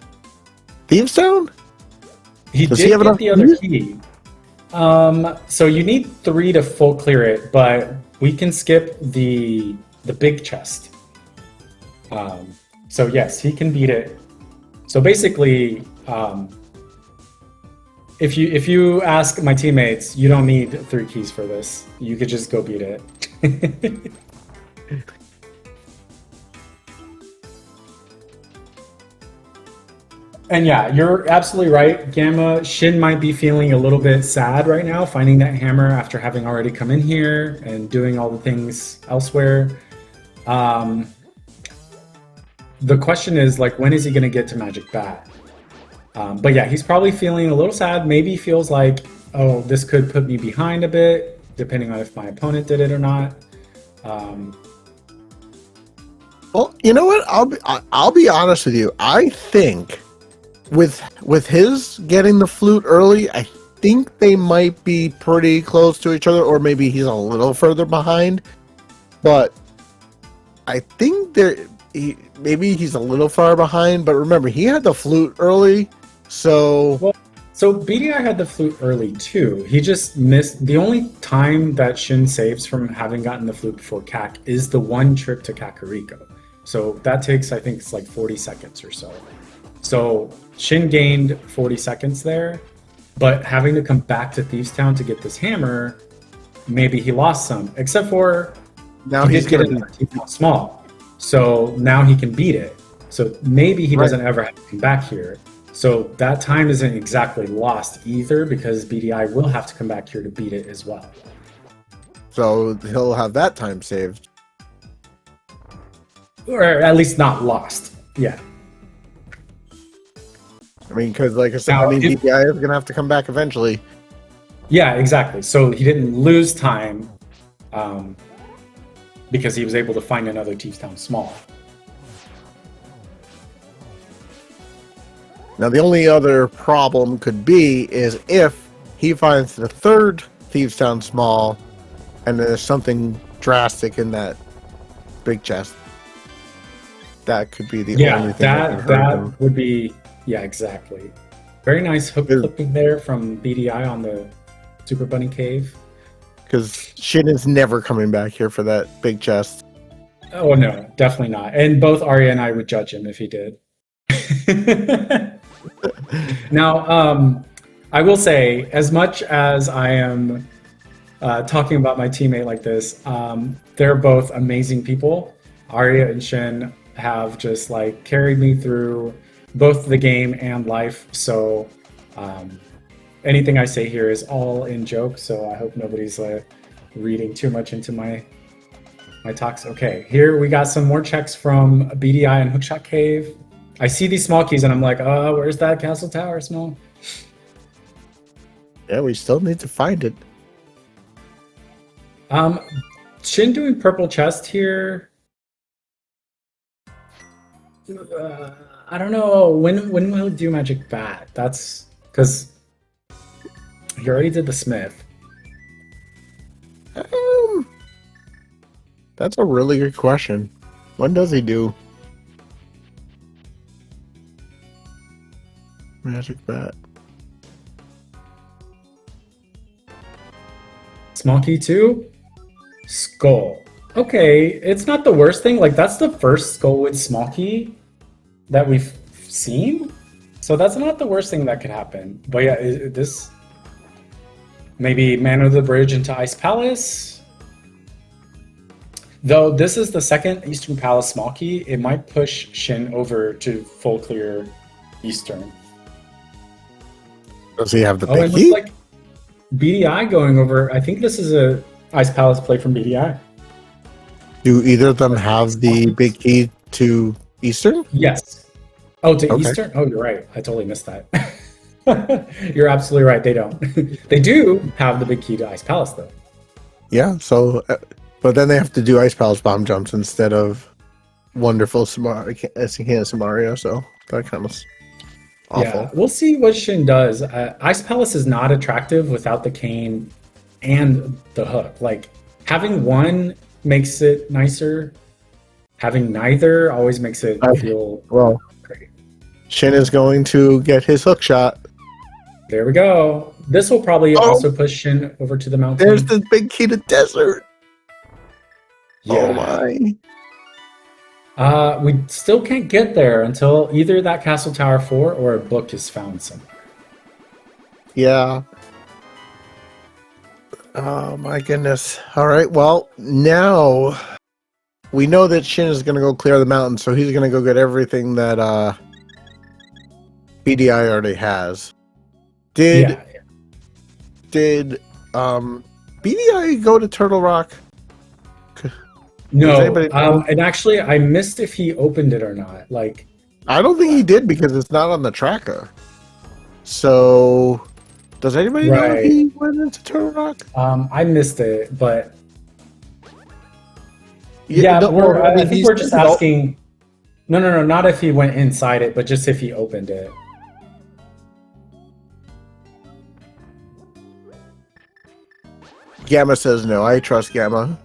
Thieves Town? He Does did he have get enough the other keys? key. So you need 3 to full clear it, but we can skip the big chest. So yes, he can beat it. So basically, if you ask my teammates, you don't need 3 keys for this. You could just go beat it. And yeah, you're absolutely right, Gamma. Shin might be feeling a little bit sad right now, finding that hammer after having already come in here and doing all the things elsewhere. The question is, like, when is he going to get to Magic Bat? But yeah, he's probably feeling a little sad. Maybe feels like, oh, this could put me behind a bit, depending on if my opponent did it or not. Well, you know what? I'll be honest with you. I think with his getting the flute early, I think they might be pretty close to each other, or maybe he's a little further behind. But I think maybe he's a little far behind. But remember, he had the flute early, so. So BDI had the flute early too. He just missed the only time that Shin saves from having gotten the flute before CAC is the one trip to Kakariko. So that takes, I think it's like 40 seconds or so. So Shin gained 40 seconds there, but having to come back to Thieves Town to get this hammer, maybe he lost some, except for Now he he's did get gonna another Thieves Town small. So now he can beat it. So maybe he doesn't ever have to come back here. So that time isn't exactly lost either because BDI will have to come back here to beat it as well. So he'll have that time saved. Or at least not lost. Yeah. I mean, because like I said, Now, if- BDI is going to have to come back eventually. Yeah, exactly. So he didn't lose time because he was able to find another Thieves Town small. Now, the only other problem could be is if he finds the third Thieves Town small and there's something drastic in that big chest. That could be the only thing that would be, yeah, exactly. Very nice hook clipping there from BDI on the Super Bunny Cave. Because Shin is never coming back here for that big chest. Oh, no, definitely not. And both Arya and I would judge him if he did. Now, I will say, as much as I am talking about my teammate like this, they're both amazing people. Arya and Shin have just like carried me through both the game and life. So anything I say here is all in joke. So I hope nobody's reading too much into my talks. Okay, here we got some more checks from BDI and Hookshot Cave. I see these small keys and I'm like, where's that castle tower small? Yeah, we still need to find it. Shin doing purple chest here. I don't know when will he do magic bat. That's because he already did the smith. That's a really good question. When does he do magic bat? Small key 2, skull. Okay, it's not the worst thing. Like that's the first skull with small key that we've seen, so that's not the worst thing that could happen. But yeah, this maybe Man of the Bridge into Ice Palace. Though this is the second Eastern Palace small key, it might push Shin over to full clear Eastern. Does he have the it big looks key? like BDI going over. I think this is a Ice Palace play from BDI. Do either of them have the big key to Eastern? Yes. Oh, to Okay. Eastern? Oh, you're right. I totally missed that. You're absolutely right. They don't. They do have the big key to Ice Palace, though. Yeah, so, but then they have to do Ice Palace bomb jumps instead of wonderful Samaria, so that kind of awful. Yeah, we'll see what Shin does. Ice Palace is not attractive without the cane and the hook. Like, having one makes it nicer. Having neither always makes it feel Well, great. Shin is going to get his hook shot. There we go. This will probably also push Shin over to the mountain. There's the big key to desert. Yeah. Oh my. We still can't get there until either that Castle Tower 4 or a book is found somewhere. Yeah. Oh my goodness. All right. Well, now we know that Shin is going to go clear the mountain, so he's going to go get everything that BDI already has. Did BDI go to Turtle Rock? No. And actually, I missed if he opened it or not. Like, I don't think he did because it's not on the tracker. So, does anybody know if he went into Turtle Rock? I missed it, but Yeah, I think we're just asking. No, not if he went inside it, but just if he opened it. Gamma says no. I trust Gamma.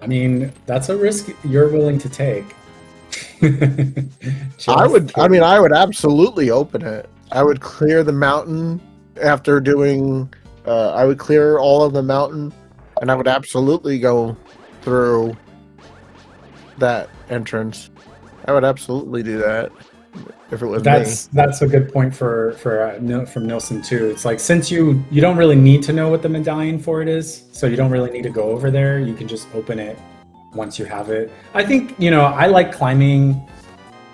I mean, that's a risk you're willing to take. I would absolutely open it. I would clear the mountain after doing. I would clear all of the mountain, and I would absolutely go through that entrance. I would absolutely do that if it was me. That's a good point from Nilsson too. It's like, since you don't really need to know what the medallion for it is, so you don't really need to go over there. You can just open it once you have it. I think, I like climbing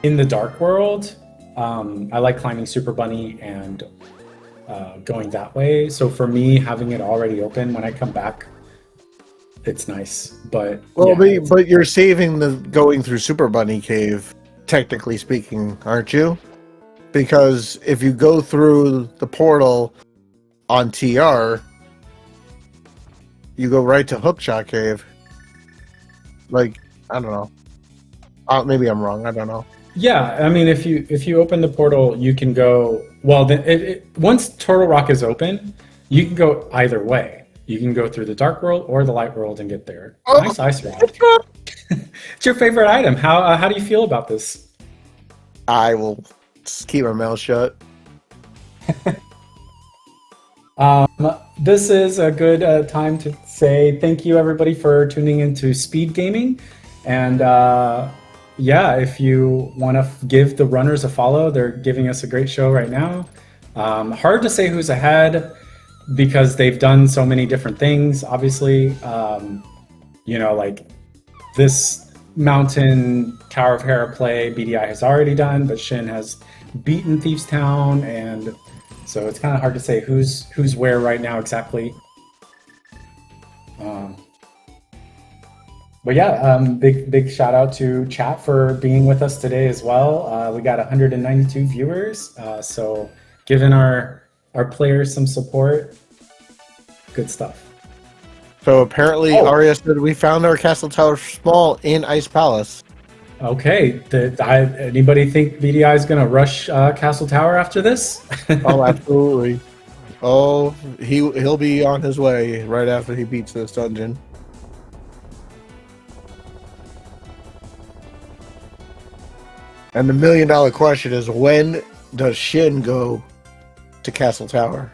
in the dark world. I like climbing Super Bunny and going that way. So for me, having it already open when I come back, it's nice. But but you're saving the going through Super Bunny Cave, technically speaking, aren't you? Because if you go through the portal on TR, you go right to Hookshot Cave. Like, I don't know. Maybe I'm wrong. I don't know. Yeah, I mean, if you open the portal, you can go. Well, once Turtle Rock is open, you can go either way. You can go through the dark world or the light world and get there. Nice ice rock. It's your favorite item. How do you feel about this? I will just keep my mouth shut. This is a good time to say thank you, everybody, for tuning into SpeedGaming. And yeah, if you want to give the runners a follow, they're giving us a great show right now. Hard to say who's ahead because they've done so many different things. Obviously, like this Mountain Tower of Hera play, BDI has already done, but Shin has beaten Thieves Town, and so it's kind of hard to say who's where right now exactly. But yeah, big shout out to chat for being with us today as well. We got 192 viewers, so giving our players some support. Good stuff. So apparently, Arya said we found our castle tower small in Ice Palace. Okay, anybody think BDI is gonna rush Castle Tower after this? Oh, absolutely. Oh, he'll be on his way right after he beats this dungeon. And the $1 million question is, when does Shin go to Castle Tower?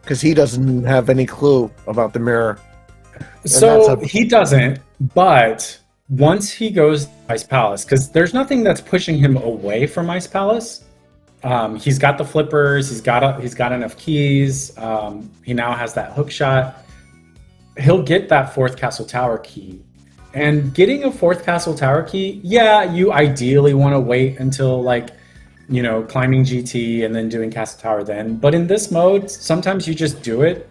Because he doesn't have any clue about the mirror. So he doesn't, but once he goes to Ice Palace, because there's nothing that's pushing him away from Ice Palace. He's got the flippers. He's got enough keys. He now has that hook shot. He'll get that fourth Castle Tower key. And getting a fourth Castle Tower key, yeah, you ideally want to wait until climbing GT and then doing Castle Tower then. But in this mode, sometimes you just do it.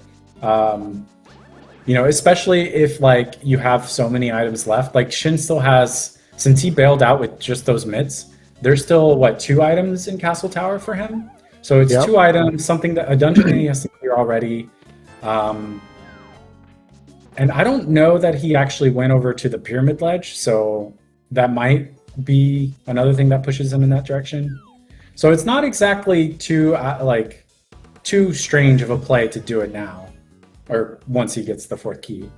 Especially if you have so many items left. Like Shin still has, since he bailed out with just those mitts, there's still 2 items in Castle Tower for him. So it's 2 items, a dungeon he has to clear already. And I don't know that he actually went over to the pyramid ledge, so that might be another thing that pushes him in that direction. So it's not exactly too strange of a play to do it now, or once he gets the 4th key.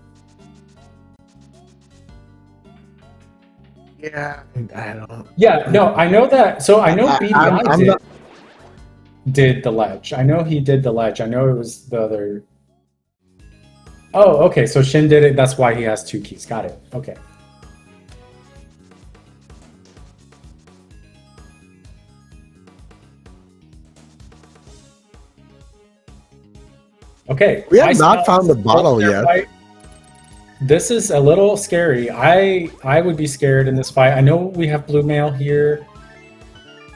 Yeah, I don't. Yeah, no, I know that. So I know BDI did the ledge. I know he did the ledge. I know it was the other. Oh, okay. So Shin did it. That's why he has 2 keys. Got it. Okay. Okay. We have not found the bottle yet. Fight. This is a little scary. I would be scared in this fight. I know we have blue mail here.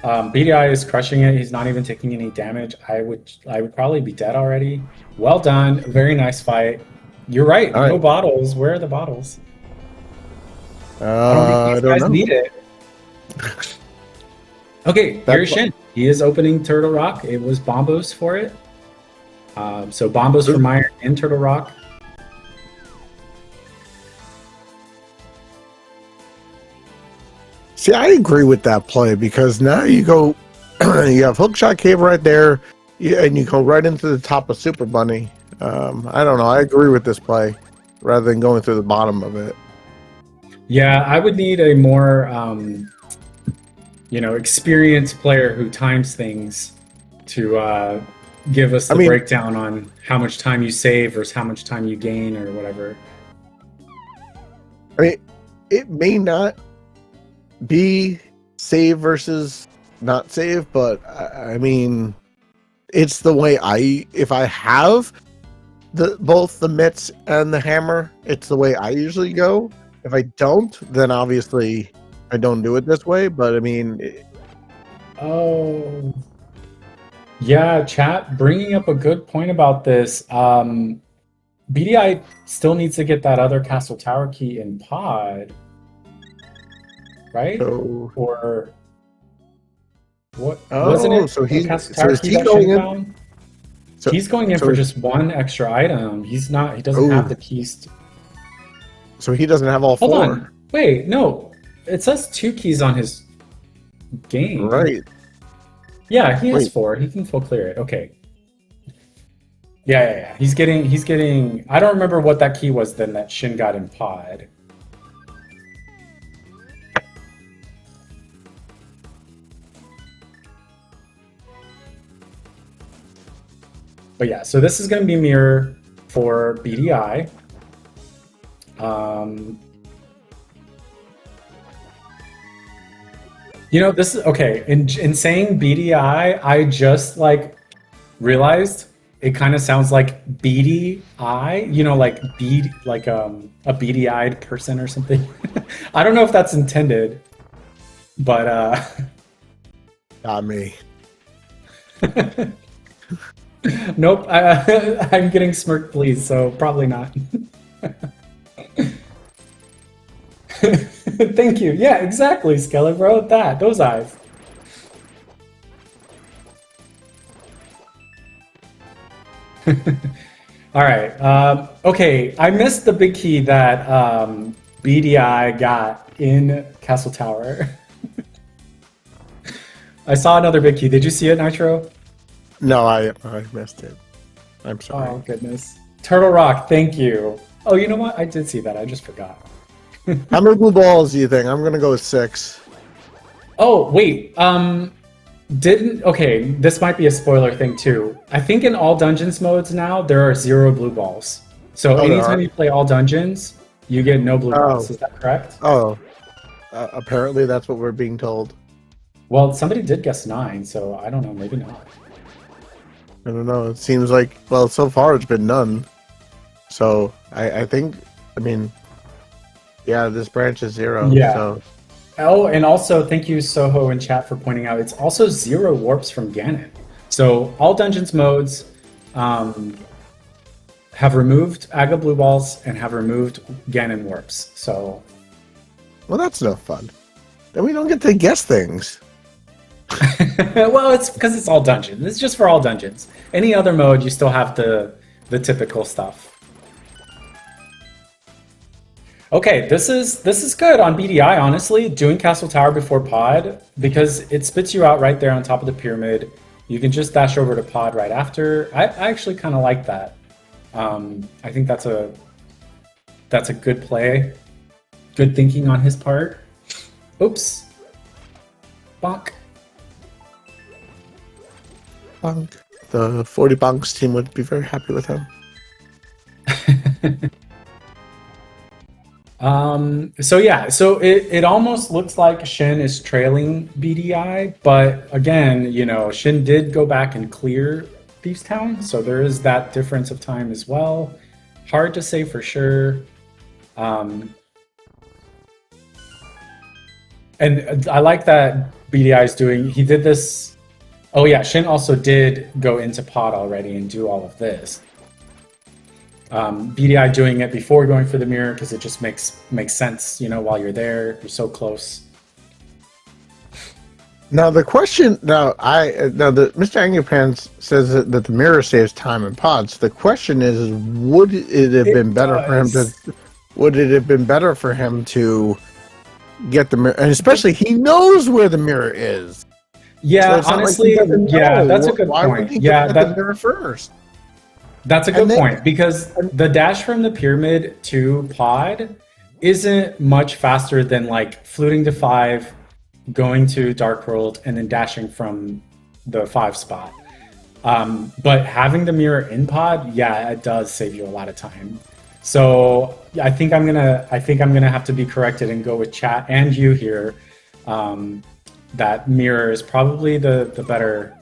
BDI is crushing it. He's not even taking any damage. I would probably be dead already. Well done. Very nice fight. You're right. All right. No bottles. Where are the bottles? I don't know. Need it. Okay, here's Shin. He is opening Turtle Rock. It was Bombos for it. So Bombos for Meyer and Turtle Rock. See, I agree with that play because now you go, you have Hookshot Cave right there, and you go right into the top of Super Bunny. I don't know. I agree with this play rather than going through the bottom of it. Yeah, I would need a more, experienced player who times things to give us the breakdown on how much time you save versus how much time you gain or whatever. I mean, it may not be save versus not save, but I mean, it's the way if I have both the mitts and the hammer, it's the way I usually go. If I don't, then obviously I don't do it this way, but I mean... Oh... Yeah, chat bringing up a good point about this. BDI still needs to get that other Castle Tower key in pod, right? So, or what? Oh, wasn't it? So he's going in. So, he's going in for just 1 extra item. He's not. He doesn't have the keys. So he doesn't have all 4. Hold on. Wait, no. It says 2 keys on his game. Right. Yeah, he has 4. He can full clear it. Okay. Yeah. He's getting. I don't remember what that key was then that Shin got in pod. But yeah, so this is going to be mirror for BDI. You know, this is okay. In saying BDI, I just like realized it kind of sounds like beady eye, you know, like bead, like a beady-eyed person or something. I don't know if that's intended, but Not me. nope. I'm getting smirked, please, so probably not. Thank you. Yeah, exactly, Skeller, bro. Those eyes. All right. Okay, I missed the big key that BDI got in Castle Tower. I saw another big key. Did you see it, Nitro? No, I missed it. I'm sorry. Oh, goodness. Turtle Rock, thank you. Oh, you know what? I did see that. I just forgot. How many blue balls do you think? I'm gonna go with 6. Oh, wait. Okay, this might be a spoiler thing too. I think in all dungeons modes now, there are 0 blue balls. So anytime you play all dungeons, you get no blue balls. Is that correct? Oh. Apparently that's what we're being told. Well, somebody did guess 9, so I don't know, maybe not. I don't know. It seems like, well, so far it's been none. So I think, I mean, yeah, this branch is 0. Yeah. So. Oh, and also thank you, Soho, in chat for pointing out it's also 0 warps from Ganon. So all dungeons modes have removed Aga blue balls and have removed Ganon warps. So, well, that's no fun. Then we don't get to guess things. well, it's because it's all dungeons. It's just for all dungeons. Any other mode, you still have the typical stuff. Okay, this is good on BDI, honestly, doing Castle Tower before Pod, because it spits you out right there on top of the pyramid. You can just dash over to Pod right after. I actually kind of like that. I think that's a good play. Good thinking on his part. Oops. Bonk. Bonk. The 40 Bonks team would be very happy with him. So yeah, so it almost looks like Shin is trailing BDI, but again, you know, Shin did go back and clear Thieves Town, so there is that difference of time as well. Hard to say for sure. And I like that BDI is doing, he did this. Oh yeah, Shin also did go into Pod already and do all of this. BDI doing it before going for the mirror because it just makes sense, you know, while you're there, you're so close. Now the question, the Mr. Angupans says that the mirror saves time in pods. The question is, would it have been better for him to? Would it have been better for him to get the mirror? And especially, he knows where the mirror is. Yeah, so honestly, yeah, that's a good point. Why would he get the mirror first? That's a good point, because the dash from the pyramid to Pod isn't much faster than like fluting to 5, going to Dark World, and then dashing from the 5 spot. But having the mirror in Pod, yeah, it does save you a lot of time. So I think I'm gonna have to be corrected and go with chat and you here. That mirror is probably the better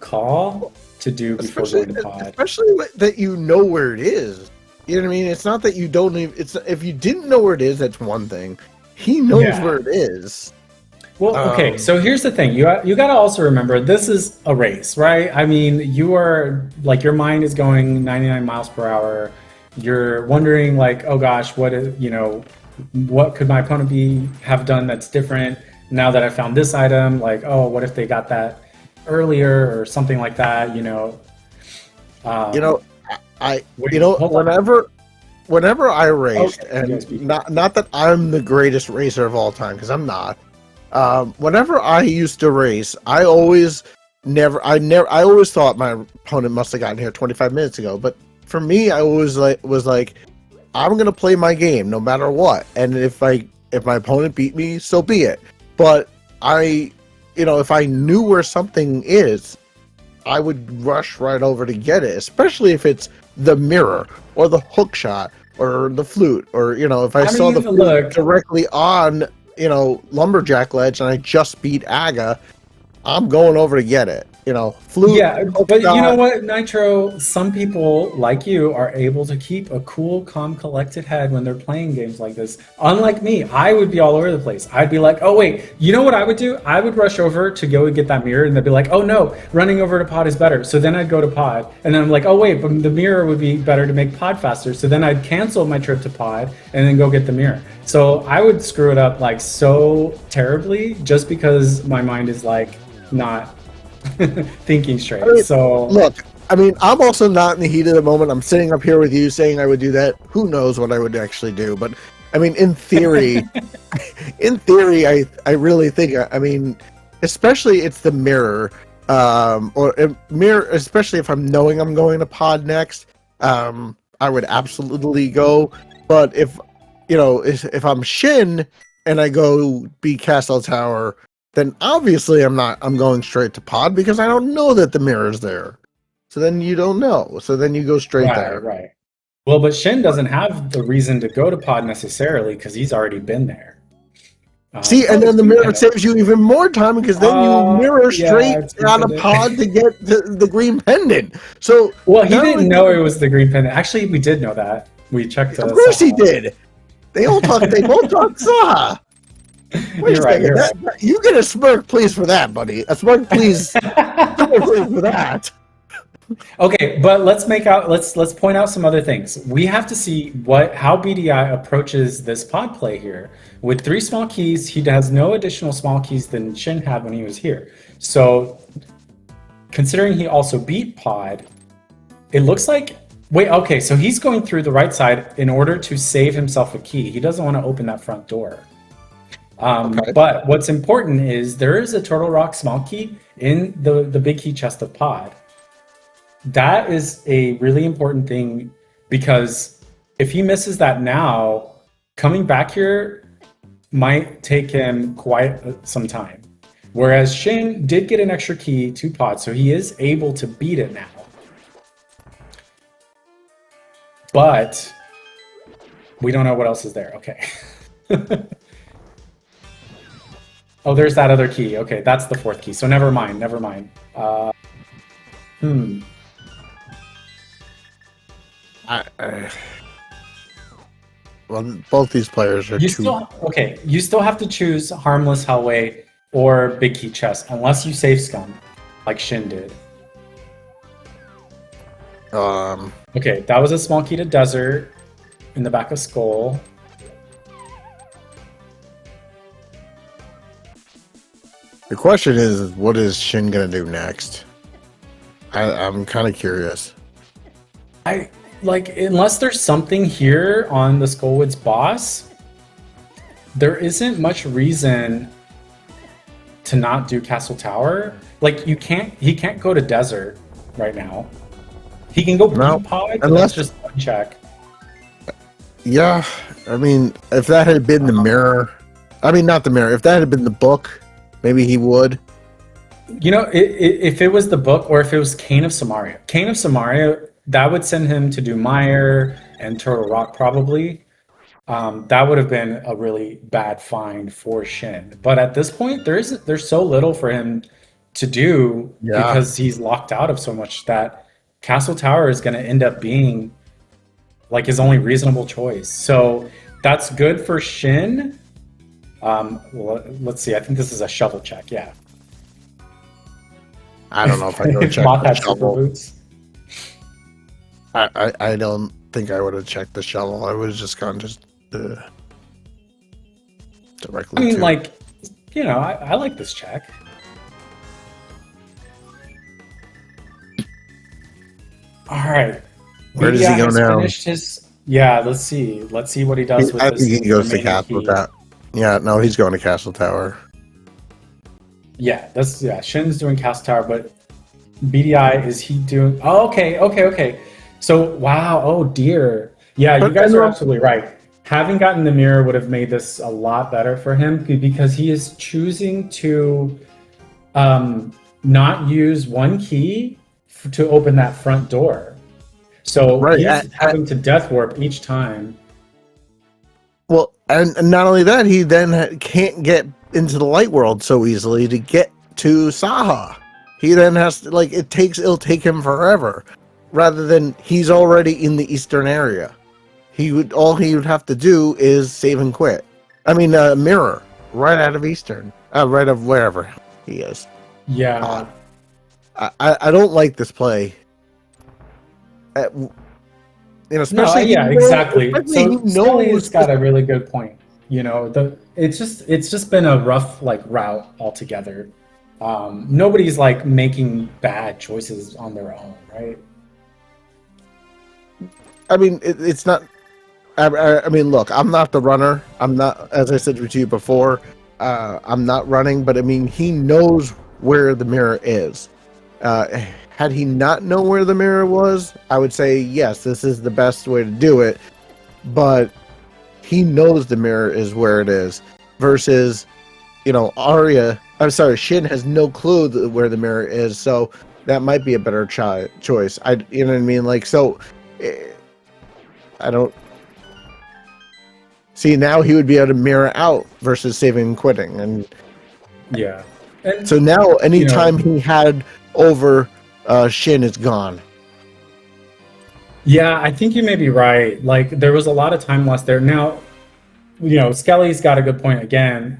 call to do before going to Pod. Especially that you know where it is. You know what I mean? It's not that you don't even. It's if you didn't know where it is, that's one thing. He knows where it is. Well, okay. So here's the thing: you got to also remember this is a race, right? I mean, you are like your mind is going 99 miles per hour. You're wondering like, oh gosh, what could my opponent have done that's different now that I found this item? Like, oh, what if they got that earlier or something like that, whenever I raced, and not that I'm the greatest racer of all time, because I'm not. Whenever I used to race, I always thought my opponent must have gotten here 25 minutes ago. But for me, I always was like, I'm gonna play my game no matter what, and if my opponent beat me, so be it. But if I knew where something is, I would rush right over to get it, especially if it's the mirror or the hook shot or the flute, or if I saw the flute directly on lumberjack ledge and I just beat Aga, I'm going over to get it. Flute. Yeah, but you know what, Nitro? Some people like you are able to keep a cool, calm, collected head when they're playing games like this. Unlike me, I would be all over the place. I'd be like, oh wait, you know what I would do? I would rush over to go and get that mirror, and they'd be like, oh no, running over to pod is better. So then I'd go to pod, and then I'm like, oh wait, but the mirror would be better to make pod faster. So then I'd cancel my trip to pod and then go get the mirror. So I would screw it up like so terribly just because my mind is like not thinking straight. So look, I'm also not in the heat of the moment. I'm sitting up here with you saying I would do that. Who knows what I would actually do? But in theory, I really think, especially it's the mirror, or mirror, especially if I'm knowing I'm going to pod next. I would absolutely go. But if I'm Shin and I go be Castle Tower, then obviously I'm going straight to pod because I don't know that the mirror's there. So then you don't know. So then you go straight there. Right. Well, but Shin doesn't have the reason to go to pod necessarily because he's already been there. See, and then the mirror saves you even more time because then you mirror straight out of pod to get the green pendant. So well, he didn't know it was the green pendant. Actually, we did know that. We checked. Of course, he did. They both talk Saha. You're right. You get a smirk, please, for that, buddy. A smirk, please, for that. Okay, but let's point out some other things. We have to see how BDI approaches this pod play here. With 3 small keys, he has no additional small keys than Shin had when he was here. So, considering he also beat pod, it looks like. Wait, okay, so he's going through the right side in order to save himself a key. He doesn't want to open that front door. Okay. But what's important is there is a Turtle Rock small key in the big key chest of pod. That is a really important thing because if he misses that now, coming back here might take him quite some time. Whereas Shin did get an extra key to pod, so he is able to beat it now. But we don't know what else is there. Okay. Oh, there's that other key. Okay, that's the 4th key. So never mind. Well, both these players are you still have to choose Harmless Hellway or Big Key Chest, unless you save Scum, like Shin did. Okay, that was a small key to Desert in the back of Skull. The question is, what is Shin gonna do next? I'm kind of curious. Unless there's something here on the Skullwoods boss, there isn't much reason to not do Castle Tower. He can't go to Desert right now. He can go pod, unless just one check. Yeah, if that had been the mirror, not the mirror. If that had been the book, maybe he would. If it was the book or if it was Cane of Samaria, that would send him to do Mire and Turtle Rock probably. That would have been a really bad find for Shin. But at this point, there's so little for him to do because he's locked out of so much that Castle Tower is going to end up being his only reasonable choice. So that's good for Shin. Well, let's see. I think this is a shovel check. Yeah. I don't know if I go check the shovel. Boots. I don't think I would have checked the shovel. I would have just gone directly. I like this check. All right. Where does he go now? Let's see. Let's see what he does with this. I think he goes to Castle with that. Yeah, no, he's going to Castle Tower. Yeah, Shin's doing Castle Tower, but BDI, is he doing... Oh, okay. So, wow, oh dear. Yeah, you guys are absolutely right. Having gotten the mirror would have made this a lot better for him because he is choosing to not use one key to open that front door. So he's having to death warp each time. Well, and not only that, he then can't get into the light world so easily to get to Saha. He then has to, like, it'll take him forever, rather than he's already in the eastern area. All he would have to do is save and quit. I mean, mirror right out of eastern, right of wherever he is. Yeah. I don't like this play. Especially exactly. So he Skelly's got a really good point. It's just been a rough route altogether. Nobody's making bad choices on their own, right? I mean, it's not. I mean, look, I'm not the runner. I'm not, as I said to you before. I'm not running, but I mean, he knows where the mirror is. Had he not known where the mirror was, I would say, yes, this is the best way to do it. But he knows the mirror is where it is. Versus, Shin has no clue where the mirror is. So that might be a better choice. You know what I mean? I don't... See, now he would be able to mirror out versus saving and quitting. And yeah. And, so now, anytime he had over... Shin is gone. Yeah, I think you may be right. There was a lot of time lost there. Now, Skelly's got a good point again.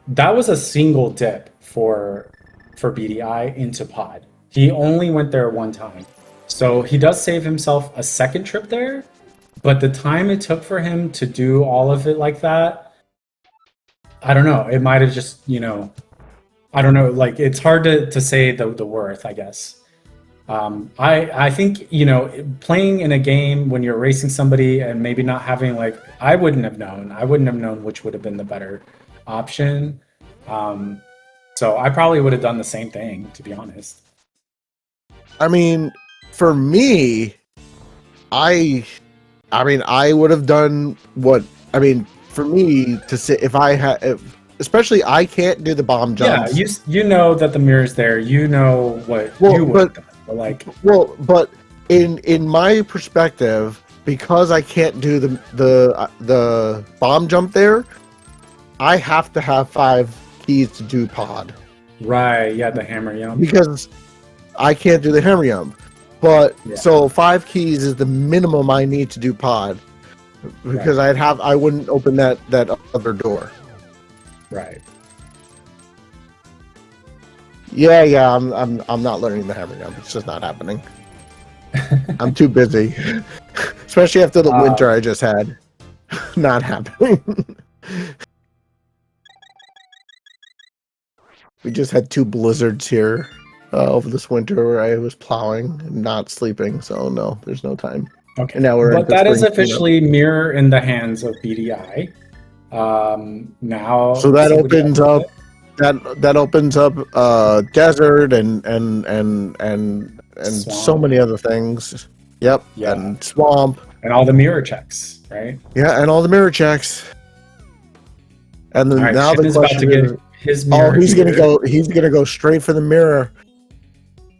That was a single dip for BDI into pod. He only went there one time. So he does save himself a second trip there, but the time it took for him to do all of it like that, I don't know. It might have just, I don't know. It's hard to say the worth, I guess. I think, playing in a game when you're racing somebody and maybe not having I wouldn't have known which would have been the better option. So I probably would have done the same thing, to be honest. I mean, for me, I would have done for me to say, especially I can't do the bomb jumps. Yeah, you know that the mirror's there. You know what you would have done. But in my perspective, because I can't do the bomb jump there, I have to have 5 keys to do pod. Right, yeah, the hammer jump. Because I can't do the hammer jump. But so 5 keys is the minimum I need to do pod. Because I wouldn't open that other door. Right. Yeah, I'm not learning the hammer jump. It's just not happening. I'm too busy. Especially after the winter I just had. Not happening. We just had 2 blizzards here over this winter where I was plowing and not sleeping, so no, there's no time. Okay. And now but that is officially mirror in the hands of BDI. Now so that opens up that opens up desert and so many other things. Yep. Yeah. And swamp. And all the mirror checks, right? Yeah, and all the mirror checks. And then now the question is, his mirror. He's gonna go straight for the mirror.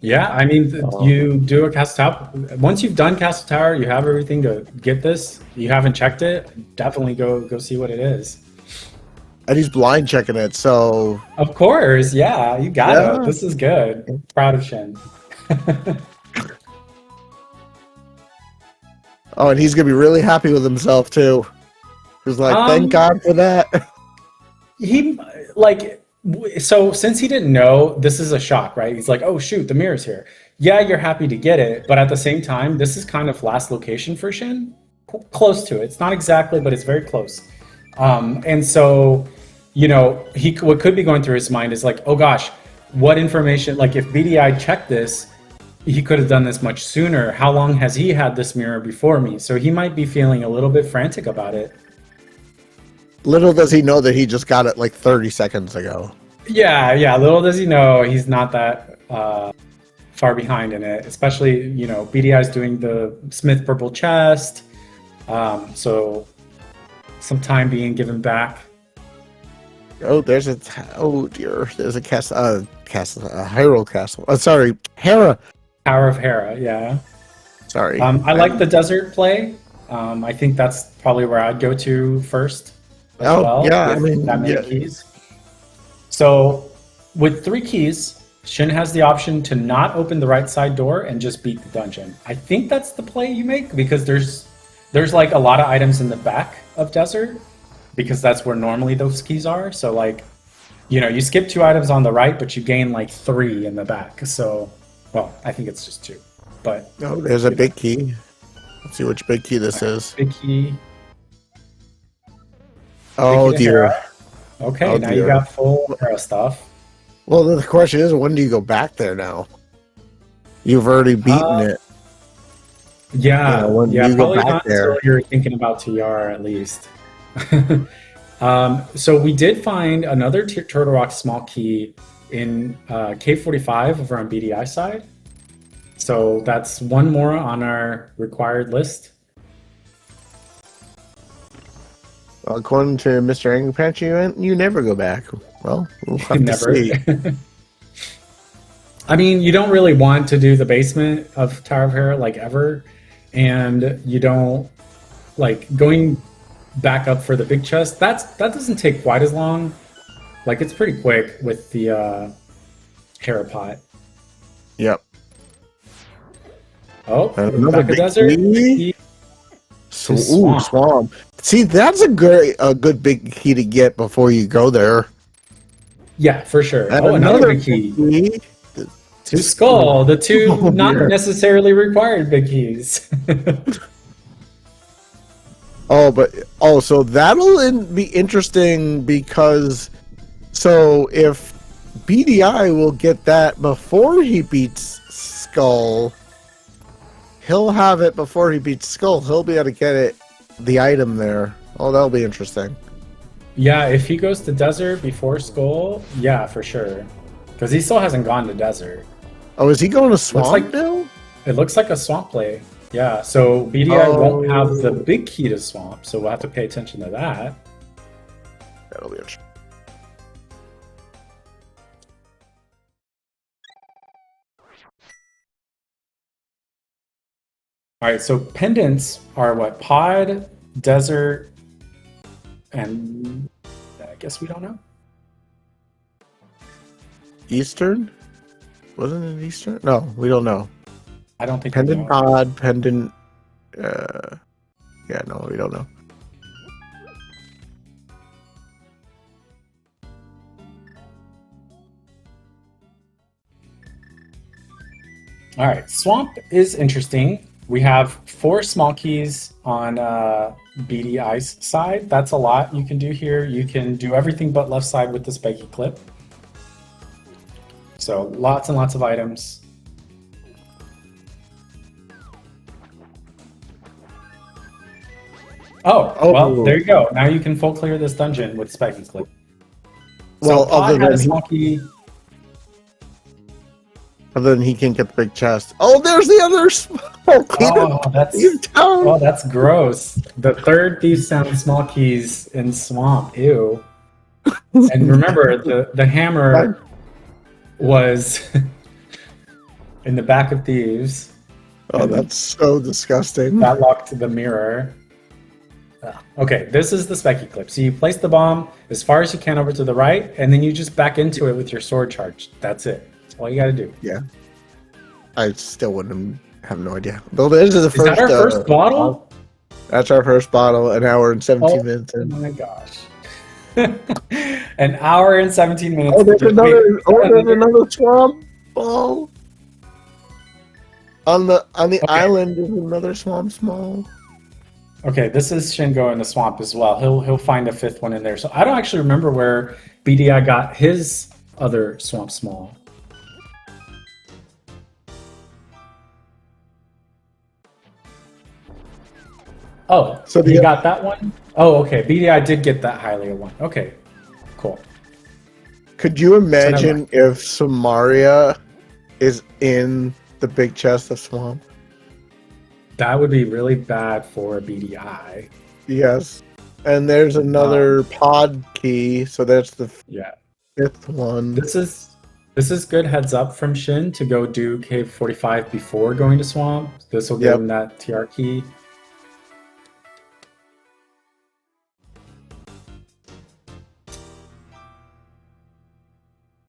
Yeah, I mean, you do a castle tower. Once you've done castle tower, you have everything to get this. You haven't checked it, definitely go see what it is. And he's blind checking it, so... Of course, yeah, you got it. This is good. Proud of Shin. Oh, and he's going to be really happy with himself, too. He's like, thank God for that. So since he didn't know, this is a shock, right? He's like, oh, shoot, the mirror's here. Yeah, you're happy to get it, but at the same time, this is kind of last location for Shin. Close to it. It's not exactly, but it's very close. And so... what could be going through his mind is like, oh gosh, what information, if BDI checked this, he could have done this much sooner. How long has he had this mirror before me? So he might be feeling a little bit frantic about it. Little does he know that he just got it 30 seconds ago. Yeah, little does he know he's not that far behind in it, especially, BDI's doing the Smith purple chest. So some time being given back. Oh, there's a castle, Hyrule Castle. Sorry, Hera. Tower of Hera, yeah. Sorry. I like the desert play. I think that's probably where I'd go to first as Oh, well yeah, I with that mean, many yeah. keys. So with 3 keys, Shin has the option to not open the right side door and just beat the dungeon. I think that's the play you make because there's like a lot of items in the back of Desert because that's where normally those keys are. So like, you skip 2 items on the right, but you gain like 3 in the back. So, well, I think it's just 2, but Oh, there's a big key. Let's see which big key this is. big key. Oh, Big key to Hera. dear. Okay, Oh, now you dear. got full Hera stuff. Well, the question is, when do you go back there now? You've already beaten it. Yeah, when do you go probably back not there? until you're thinking about TR at least. So we did find another Turtle Rock small key in K45 over on BDI side. So that's one more on our required list. Well, according to Mr. Angry Patch, you never go back. Well, we'll have Never. to see. I mean, you don't really want to do the basement of Tower of Hera like ever, and you don't like going back up for the big chest. That doesn't take quite as long. Like it's pretty quick with the Hera pot. Yep. Oh, And another back of big desert. key. So, ooh, Swamp. swamp. See, that's a good big key to get before you go there. Yeah, for sure. And Oh, another big key. To Skull, the two Oh, not dear. necessarily required big keys. So that'll be interesting because if BDI will get that before he beats Skull, he'll have it before he beats Skull. He'll be able to get the item there. Oh, that'll be interesting. Yeah, if he goes to desert before Skull, yeah, for sure. Because he still hasn't gone to desert. Oh, is he going to swamp like- now? It looks like a swamp play. Yeah, so BDI won't have the big key to swamp, so we'll have to pay attention to that. That'll be interesting. All right, so pendants are what? Pod, desert, and I guess we don't know. Eastern? Wasn't it Eastern? No, we don't know. I don't think Pendant we know. pod, pendant. Yeah, no, we don't know. All right, swamp is interesting. We have 4 small keys on BDI's side. That's a lot you can do here. You can do everything but left side with this Becky clip. So lots and lots of items. Oh, well, there you go. Now you can full clear this dungeon with Spiky Clip. Well, so Pod other had a than small key. Other than he can get the big chest. Oh, there's the other small key. That's gross. The third Thief Sound small keys in Swamp. Ew. And remember, the hammer was in the back of Thieves. Oh, that's so disgusting. That locked the mirror. Okay, this is the Specky Clip. So you place the bomb as far as you can over to the right, and then you just back into it with your sword charge. That's it. That's all you got to do. Yeah. I still wouldn't have no idea. Though this is the first. Is that our first bottle? That's our first bottle. An hour and 17 minutes. Oh my gosh. An hour and 17 minutes. Oh, there's another swamp ball. On the island is another swamp small. Okay, this is Shingo in the swamp as well. He'll find a 5th one in there. So I don't actually remember where BDI got his other swamp small. Oh, so he got that one? Oh, okay. BDI did get that Hylia one. Okay, cool. Could you imagine if Samaria is in the big chest of swamp? That would be really bad for BDI. Yes. And there's another pod key, so that's the 5th one. This is good heads up from Shin to go do Cave 45 before going to Swamp. This will give him that TR key.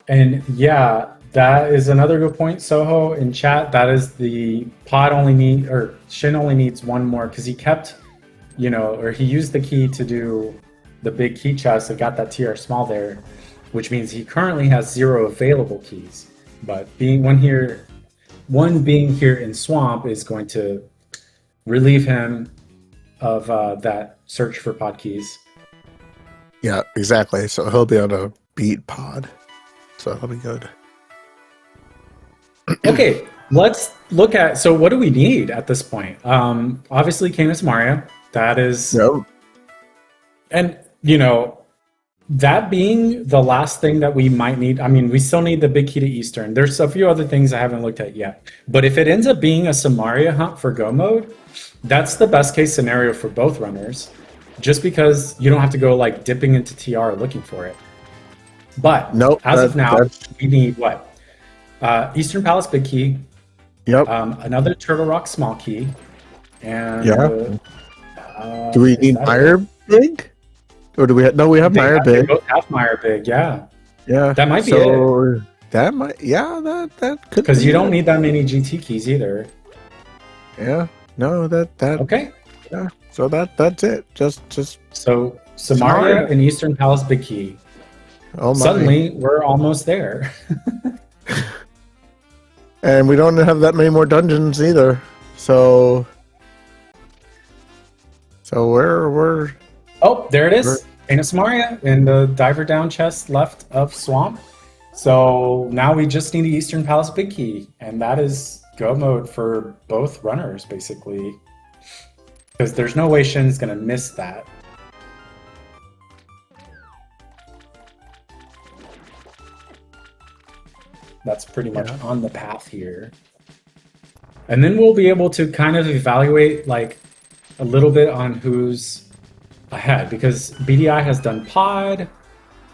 And yeah, that is another good point, Soho, in chat. That is the pod only need, or Shin only needs one more because he kept, or he used the key to do the big key chest, so got that TR small there, which means he currently has 0 available keys. But one being here in Swamp is going to relieve him of that search for pod keys. Yeah, exactly. So he'll be able to beat pod. So that'll be good. Okay, let's look at, so what do we need at this point? Obviously, Canis Maria. That is... Yep. And, that being the last thing that we might need, I mean, we still need the big key to Eastern. There's a few other things I haven't looked at yet. But if it ends up being a Samaria hunt for Go mode, that's the best case scenario for both runners. Just because you don't have to go like dipping into TR looking for it. But as of now, we need what? Eastern Palace big key. Yep. Another Turtle Rock small key. And do we need Meyer big? Or do we have, no, we have Meyer big. We both have Meyer big, yeah. Yeah. That might be it. That might, yeah, that could be. Because you don't need that many GT keys either. Yeah. No, that okay. Yeah. So that's it. Just so Samaria and Eastern Palace big key. Oh my. Suddenly we're almost there. And we don't have that many more dungeons either. So we're oh, there it is. Canis Maria in the diver down chest left of Swamp. So now we just need the Eastern Palace big key, and that is Go mode for both runners basically. Because there's no way Shin's gonna miss that. That's pretty much on the path here. And then we'll be able to kind of evaluate like a little bit on who's ahead, because BDI has done Pod,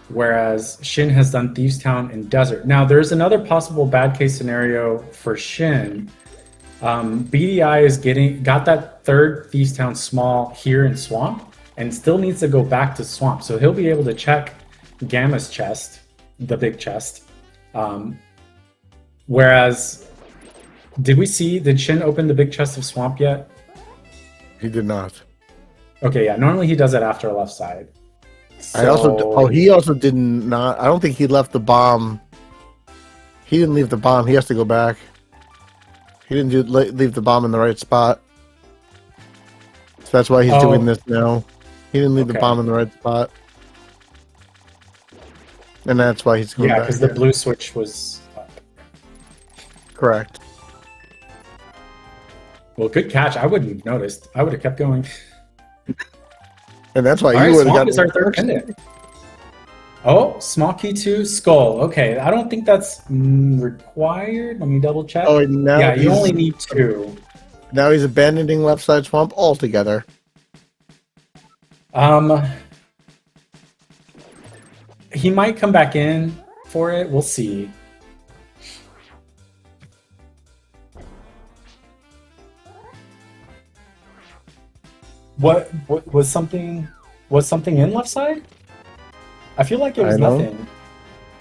whereas Shin has done Thieves Town and Desert. Now there's another possible bad case scenario for Shin. BDI is got that third Thieves Town small here in Swamp and still needs to go back to Swamp. So he'll be able to check Gamma's chest, the big chest. Whereas, did Shin open the big chest of Swamp yet? He did not. Okay, yeah. Normally he does it after left side. So... he also did not. I don't think he left the bomb. He didn't leave the bomb. He has to go back. He didn't leave the bomb in the right spot. So that's why he's doing this now. He didn't leave the bomb in the right spot. And that's why he's going back. Yeah, because the blue switch was up. Correct. Well, good catch. I wouldn't have noticed. I would have kept going. And that's why you would have got our third pendant. Oh, small key 2, skull. Okay, I don't think that's required. Let me double check. Oh, now yeah, you only need 2. Now he's abandoning left side Swamp altogether. He might come back in for it. We'll see. What was something in left side? I feel like it was nothing.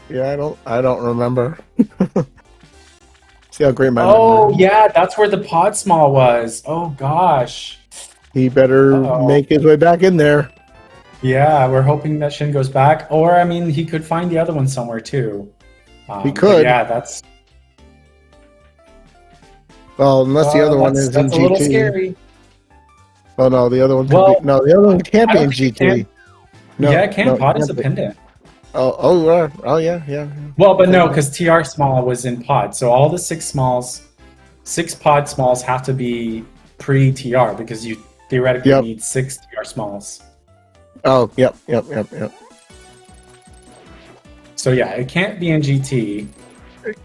Yeah, I don't remember. See how great my memory. Yeah, that's where the pod small was. Oh gosh. He better make his way back in there. Yeah, we're hoping that Shin goes back. Or I mean he could find the other one somewhere too. He could. Yeah, that's well, unless the other one is in GT. That's a little scary. Oh no, the other one could be, no, the other one can't be in GT. No, yeah, it can. No, pod is a pendant. Oh yeah. Well, but no, because TR small was in pod, so all the 6 pod smalls have to be pre-TR because you theoretically need 6 TR smalls. Oh, yep. So yeah, it can't be in GT.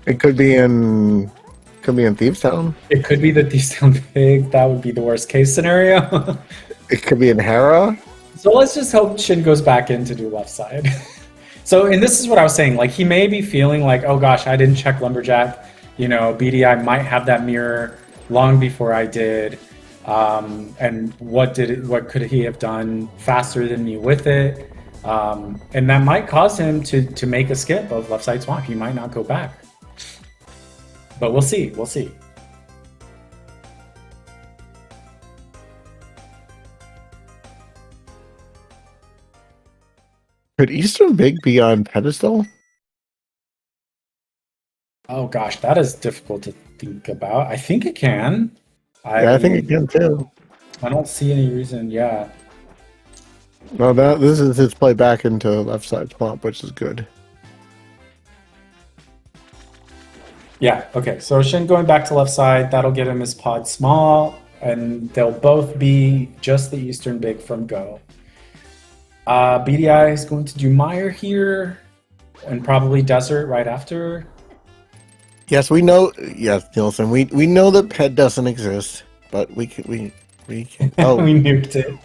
It could be in Thieves Town. It could be the Thieves Town pig. That would be the worst case scenario. It could be in Hera. So let's just hope Shin goes back in to do left side. So, and this is what I was saying, like he may be feeling like, oh gosh, I didn't check Lumberjack. BDI might have that mirror long before I did. And what could he have done faster than me with it? And that might cause him to make a skip of left side swamp. He might not go back. But we'll see. We'll see. Could Eastern Big be on pedestal? Oh gosh, that is difficult to think about. I think it can. Yeah, I think it can too. I don't see any reason. Yeah. No, this is his play back into left side swamp, which is good. Yeah. Okay. So Shin going back to left side, that'll get him his pod small, and they'll both be just the Eastern Big from go. BDI is going to do Mire here, and probably Desert right after. Yes, we know. Yes, Nielsen. We know that Ped doesn't exist, but we can. Oh, We nuked it.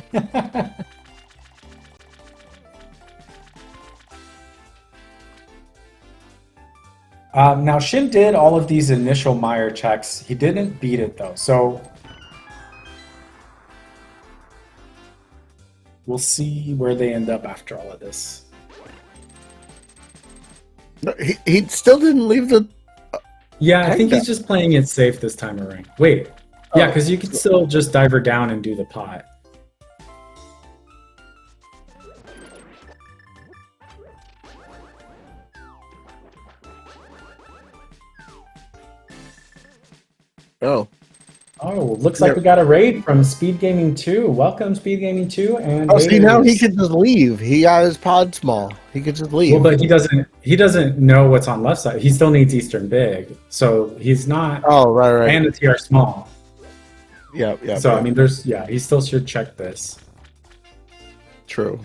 Now Shin did all of these initial Mire checks. He didn't beat it though, so we'll see where they end up after all of this. he still didn't leave the. Yeah, I think Kinda. he's just playing it safe this time around. Wait, yeah, because you can still just dive her down and do the pot. Oh, Oh, looks like we got a raid from SpeedGaming 2. Welcome, SpeedGaming 2. And see now he Raiders. could just leave. He got his pod small. He could just leave. Well, but he doesn't know what's on left side. He still needs Eastern Big. So he's not Oh, right. and the TR small. Yeah. So yeah. I mean he still should check this. True.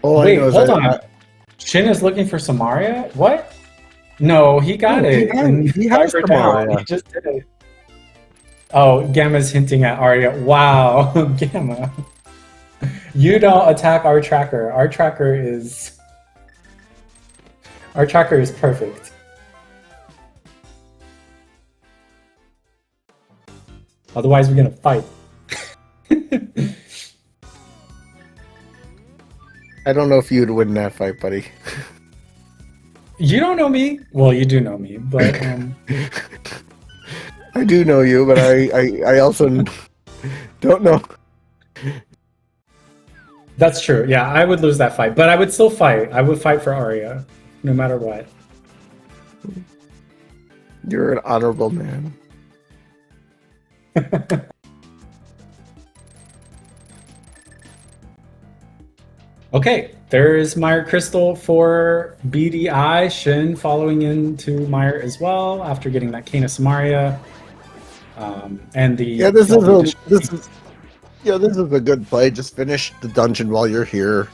All I know Wait, is hold that- on. Shin is looking for Samaria? What? No, he got No, it. he has Dive her down. Samaria. He just did it. Oh, Gamma's hinting at Arya. Wow, Gamma. You don't attack our tracker. Our tracker is perfect. Otherwise, we're gonna fight. I don't know if you'd win that fight, buddy. You don't know me. Well, you do know me, but I do know you, but I also don't know. that's true. Yeah, I would lose that fight, but I would still fight. I would fight for Arya, no matter what. You're an honorable man. Okay, there's Meyer Crystal for BDI. Shin following into Meyer as well after getting that Cane of Samaria. And the This is a good play. Just finish the dungeon while you're here.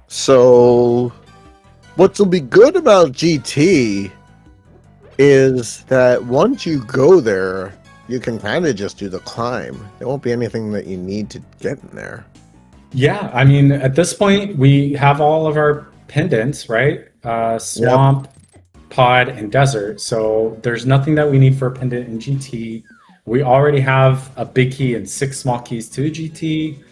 So what will be good about GT is that once you go there, you can kind of just do the climb. There won't be anything that you need to get in there. Yeah, I mean, at this point, we have all of our pendants, right? Swamp, pod, and desert. So there's nothing that we need for a pendant in GT. We already have a big key and 6 small keys to GT.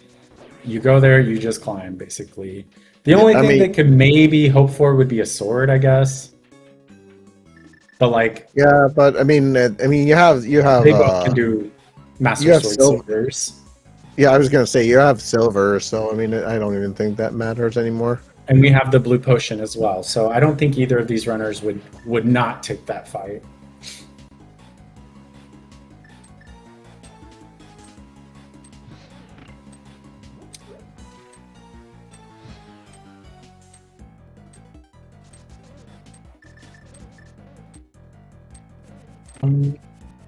You go there, you just climb, basically. The only thing they could maybe hope for would be a sword, I guess. But like, yeah, but I mean, you have they both can do Master Sword silvers. Yeah, I was gonna say you have silver, so I mean, I don't even think that matters anymore. And we have the blue potion as well, so I don't think either of these runners would not take that fight.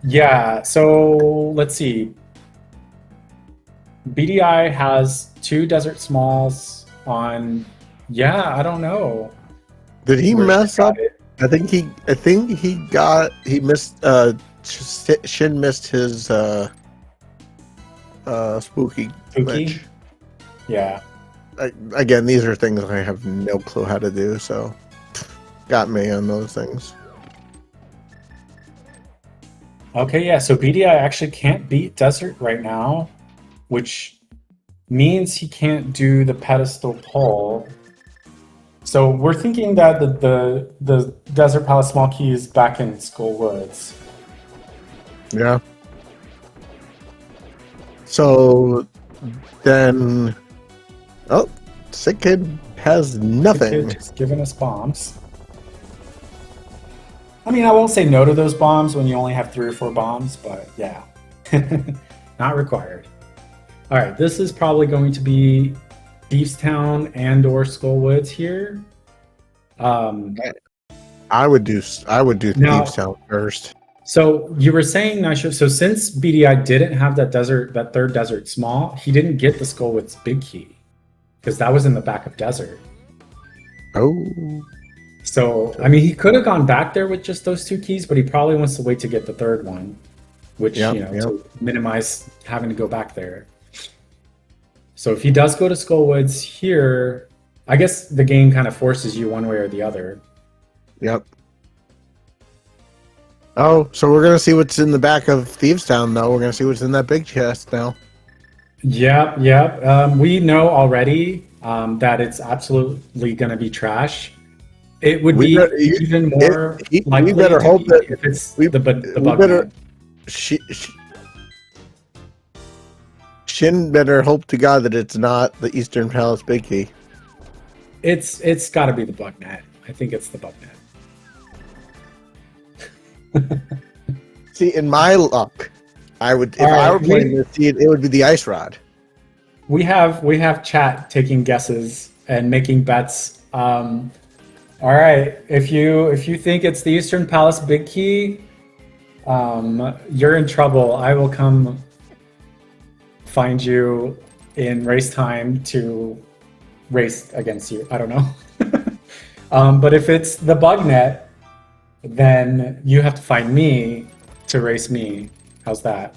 Yeah, so let's see. BDI has 2 desert smalls on. Yeah, I don't know. Did he where mess got up? it. I think he missed. Shin missed his spooky glitch. Yeah. Again, these are things I have no clue how to do. So got me on those things. Okay, yeah, so BDI actually can't beat Desert right now, which means he can't do the pedestal pull. So we're thinking that the Desert Palace small key is back in Skull Woods. Yeah. So then, oh, Sick Kid has nothing. The kid just giving us bombs. I mean, I won't say no to those bombs when you only have 3 or 4 bombs, but yeah, not required. All right, this is probably going to be Beefstown and/or Skull Woods here. I would do Now- Beefstown first. So you were saying, Nitro, so since BDI didn't have that third desert small, he didn't get the Skull Woods big key because that was in the back of desert. Oh, So I mean, he could have gone back there with just those 2 keys, but he probably wants to wait to get the third one, which to minimize having to go back there. So if he does go to Skull Woods here, I guess the game kind of forces you one way or the other. yep. Oh, so we're gonna see what's in the back of Thievestown, though. We're gonna see what's in that big chest now. Yep. We know already that it's absolutely going to be trash. It would be even more likely we better to hope be that if it's we the we bug better. net. Shin better hope to God that it's not the Eastern Palace big key. It's got to be the bug net. I think it's the bug net. See, in my luck, I would if All right, I were playing this seed, it would be the Ice Rod. We have chat taking guesses and making bets. All right, if you think it's the Eastern Palace big key, you're in trouble. I will come find you in race time to race against you. I don't know. But if it's the bug net, then you have to find me to race me. How's that?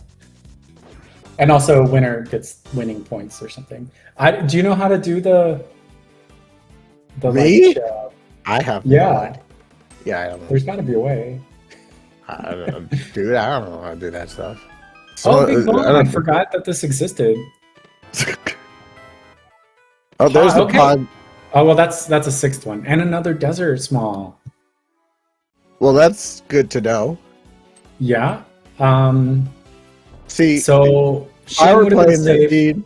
And also, winner gets winning points or something. Do you know how to do the Me? like, I have Yeah. no idea. Yeah, I don't know. there's got to be a way. I don't know, dude. I don't know how to do that stuff. Oh, big bomb. I don't- forgot that this existed. Oh, there's the okay. pod. Oh well, that's a 6th one and another desert small. Well, that's good to know. Yeah. See, So if I Shin were would have been playing this safe. seed,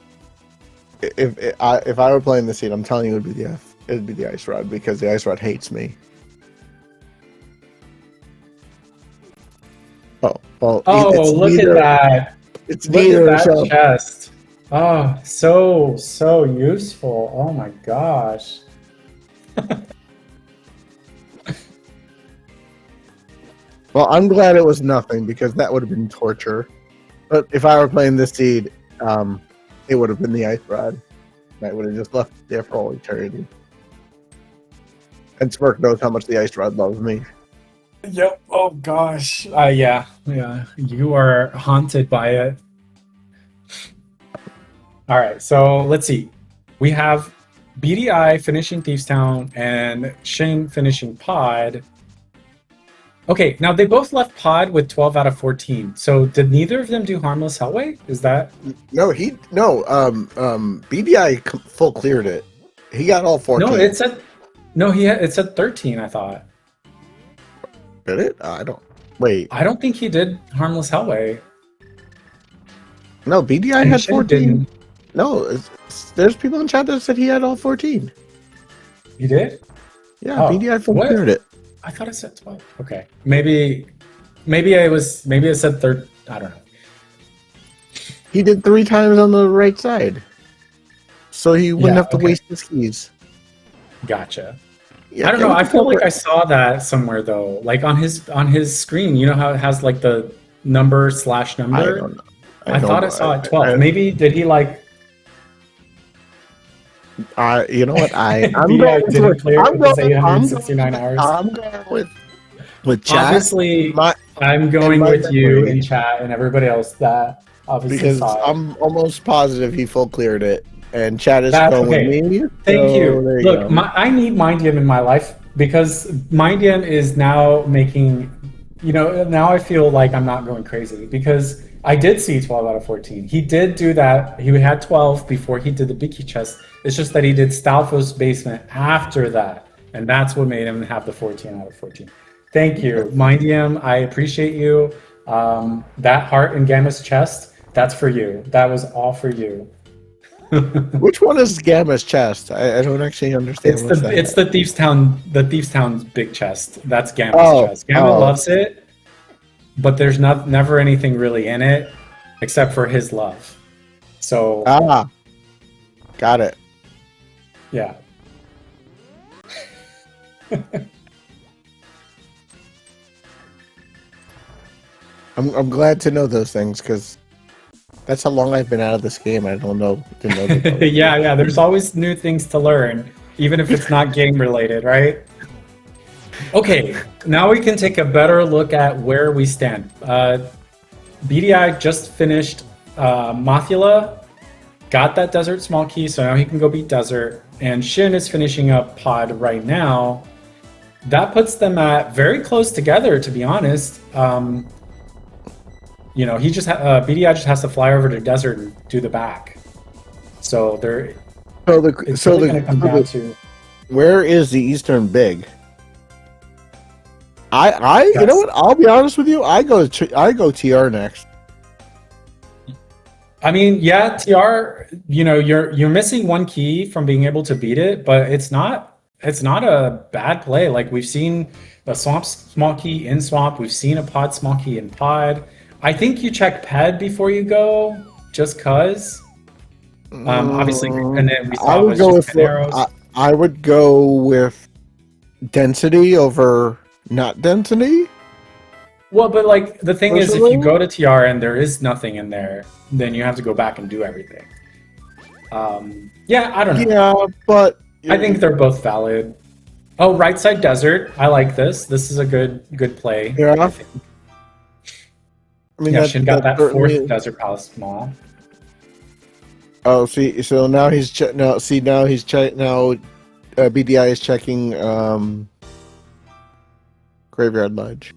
if I were playing this seed, I'm telling you, it would be the Ice Rod because the Ice Rod hates me. Oh, well. Oh, it's look neither, at that! It's Look neither. at that So, chest. Oh, so useful. Oh my gosh. well, I'm glad it was nothing because that would have been torture. But if I were playing this seed, it would have been the Ice Rod. I would have just left it there for all eternity. And Smirk knows how much the Ice Rod loves me. Yep. Oh gosh. Yeah. You are haunted by it. All right. So let's see. We have BDI finishing Thievestown and Shin finishing Pod. Okay. Now they both left Pod with 12 out of 14. So did neither of them do Harmless Hellway? Is that? No, BDI full cleared it. He got all 14. No, it said. No, it said 13. I thought. Did it? I don't. Wait. I don't think he did Harmless Hellway. No, BDI And had Shin 14. didn't. No, there's people in chat that said he had all 14. He did? Yeah, Oh, BDI full what? cleared it. I thought it said 12. Okay. Maybe it said third. I don't know. He did 3 times on the right side. So he wouldn't have to okay. waste his keys. Gotcha. Yeah, I don't know. I feel like I saw that somewhere though. Like on his screen, you know how it has like the number / I number? don't know. I thought I saw it 12. Maybe did he like you know what? I'm BDI going didn't clear it with his 869 I'm hours? I'm going with chat. Obviously, I'm going my with you memory. in chat and everybody else that obviously Because saw it. I'm almost positive he full cleared it. And chat is That's going okay. with me. Thank so you. there Look, go. I need Mind Game in my life because Mindium is now making, now I feel like I'm not going crazy because I did see 12 out of 14. He did do that. He had 12 before he did the Biki chest. It's just that he did Stalfos basement after that. And that's what made him have the 14 out of 14. Thank you, Mindium. I appreciate you. That heart in Gamma's chest, that's for you. That was all for you. Which one is Gamma's chest? I don't actually understand. It's the Thieves Town's big chest. That's Gamma's chest. Gamma loves it, but there's never anything really in it except for his love. So got it. Yeah. I'm glad to know those things because that's how long I've been out of this game. I didn't know yeah. There's always new things to learn, even if it's not game related, right? Okay, now we can take a better look at where we stand. BDI just finished Mothula, got that Desert small key, so now he can go beat Desert. And Shin is finishing up Pod right now. That puts them at very close together, to be honest. He just BDI just has to fly over to Desert and do the back. So they're gonna come down to where is the Eastern Big? You know what? I'll be honest with you. I go TR next. I mean, yeah, TR. You're missing one key from being able to beat it, but it's not a bad play. Like we've seen a Swamp small key in Swamp. We've seen a Pod small key in Pod. I think you check Ped before you go, just cause. Obviously, and then we saw I would go with density over not density. Well, but like the thing is, if you go to TR and there is nothing in there, then you have to go back and do everything. Yeah, I don't know. Yeah, but I think they're both valid. Oh, right side Desert. I like this. This is a good play. Yeah. I mean, Shin got that fourth Desert Palace small. Oh, see, so now he's BDI is checking Graveyard Ledge.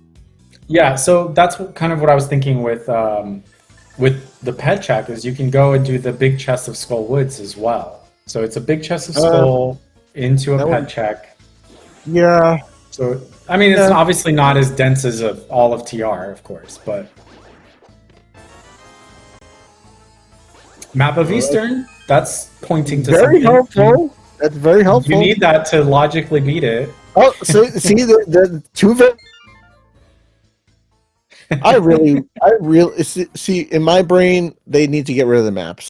Yeah, so that's kind of what I was thinking with the pet check is you can go and do the big chest of Skull Woods as well. So it's a big chest of Skull into a pet check. Yeah. So I mean, it's obviously not as dense as all of TR, of course, but. Map of Eastern, that's pointing to very something. helpful. That's very helpful. You need that to logically beat it. Oh, so see the two. I really see in my brain they need to get rid of the maps.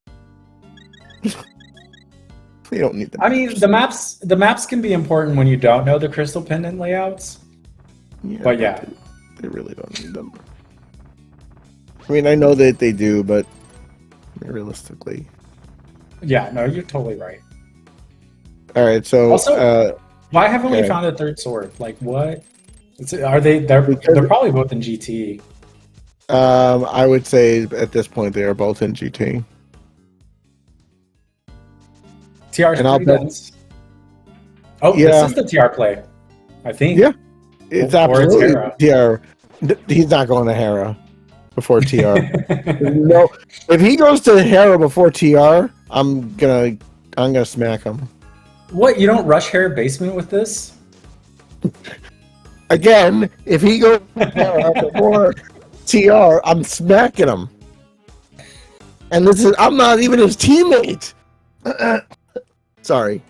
They don't need them. I mean, the maps can be important when you don't know the crystal pendant layouts. Yeah, but yeah, they really don't need them. I mean, I know that they do, but. Realistically, yeah, no, you're totally right. All right, so also, why haven't we found a third sword? Like, what? They're probably both in GT. I would say at this point they are both in GT. TR's pretty dense. Oh, yeah. This is the TR play, I think. Yeah, it's absolutely TR. He's not going to Hera before TR. No, if he goes to Hera before TR, I'm gonna smack him. What? You don't rush Hera basement with this? Again, if he goes to Hera before TR, I'm smacking him. And I'm not even his teammate. Sorry.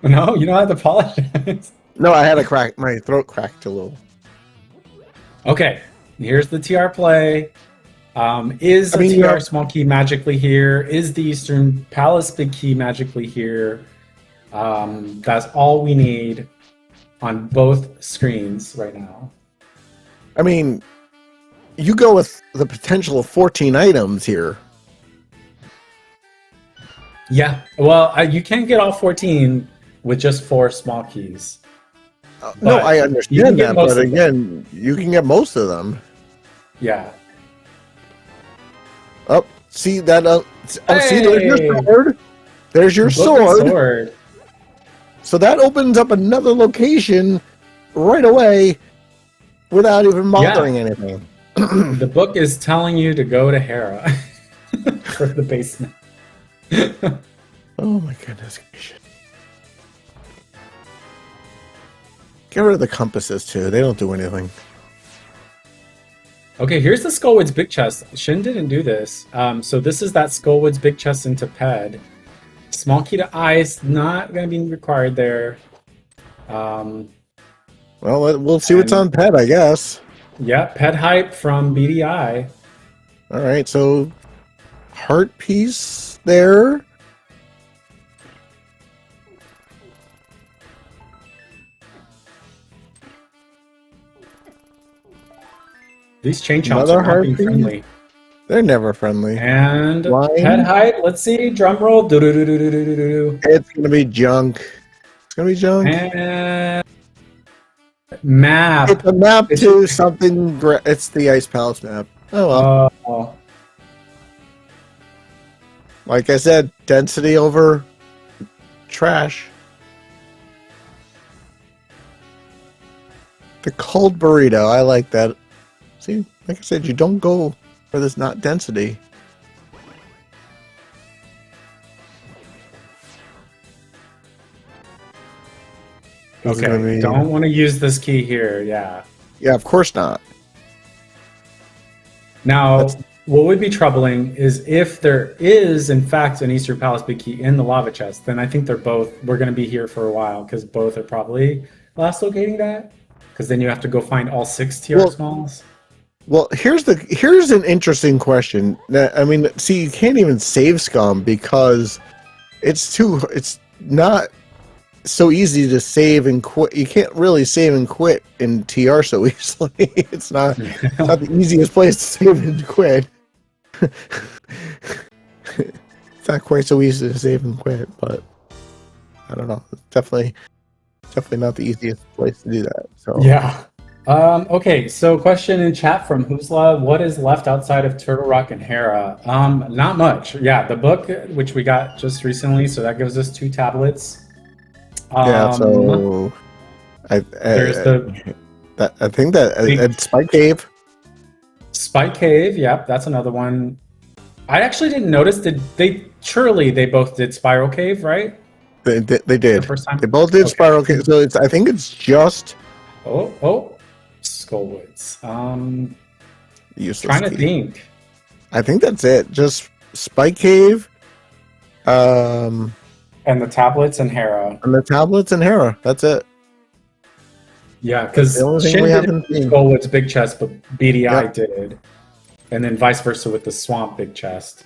No, you don't have to apologize. No, I had my throat cracked a little. Okay. Here's the TR play. Is the TR small key magically here? Is the Eastern Palace big key magically here? That's all we need on both screens right now. I mean, you go with the potential of 14 items here. Yeah, well, you can't get all 14 with just 4 small keys. No, I understand that, but again, you can get most of them. Yeah. Oh, see that? See, there's your sword. There's your sword. So that opens up another location right away without even bothering anything. The book is telling you to go to Hera for the basement. Oh my goodness gracious. Get rid of the compasses too. They don't do anything. Okay, here's the Skullwood's big chest. Shin didn't do this. So this is that Skullwood's big chest into Ped. Small key to ice, not going to be required there. Well, we'll see what's on Ped, I guess. Yeah, Ped hype from BDI. All right, so heart piece there. These chain chomps are not being friendly. They're never friendly. And Ped hype, let's see, drum roll. It's gonna be junk. It's gonna be junk. And map. It's a map to something. It's the Ice Palace map. Oh well. Like I said, density over trash. The cold burrito. I like that. See, like I said, you don't go where there's not density. Okay, don't want to use this key here, yeah. Yeah, of course not. Now, what would be troubling is if there is, in fact, an Eastern Palace big key in the lava chest, then I think we're going to be here for a while, because both are probably last locating that. Because then you have to go find all 6 TR smalls. Well, here's an interesting question. I mean, see, you can't even save scum because it's not so easy to save and quit. You can't really save and quit in TR so easily. It's not the easiest place to save and quit. It's not quite so easy to save and quit, but I don't know. It's definitely not the easiest place to do that. So yeah. Okay, so question in chat from Huzla: what is left outside of Turtle Rock and Hera? Not much. Yeah, the book, which we got just recently, so that gives us 2 tablets. Yeah, so I think that Spike Cave. Spike Cave, yep, that's another one. I actually didn't notice. Surely they both did Spiral Cave, right? They did. The first time? They both did Spiral Cave. So I think it's just Skullwoods. Useless trying to think. I think that's it. Just Spike Cave. And the tablets and Hera. That's it. Yeah, because Shin didn't do Skullwood's big chest, but BDI did. And then vice versa with the Swamp big chest.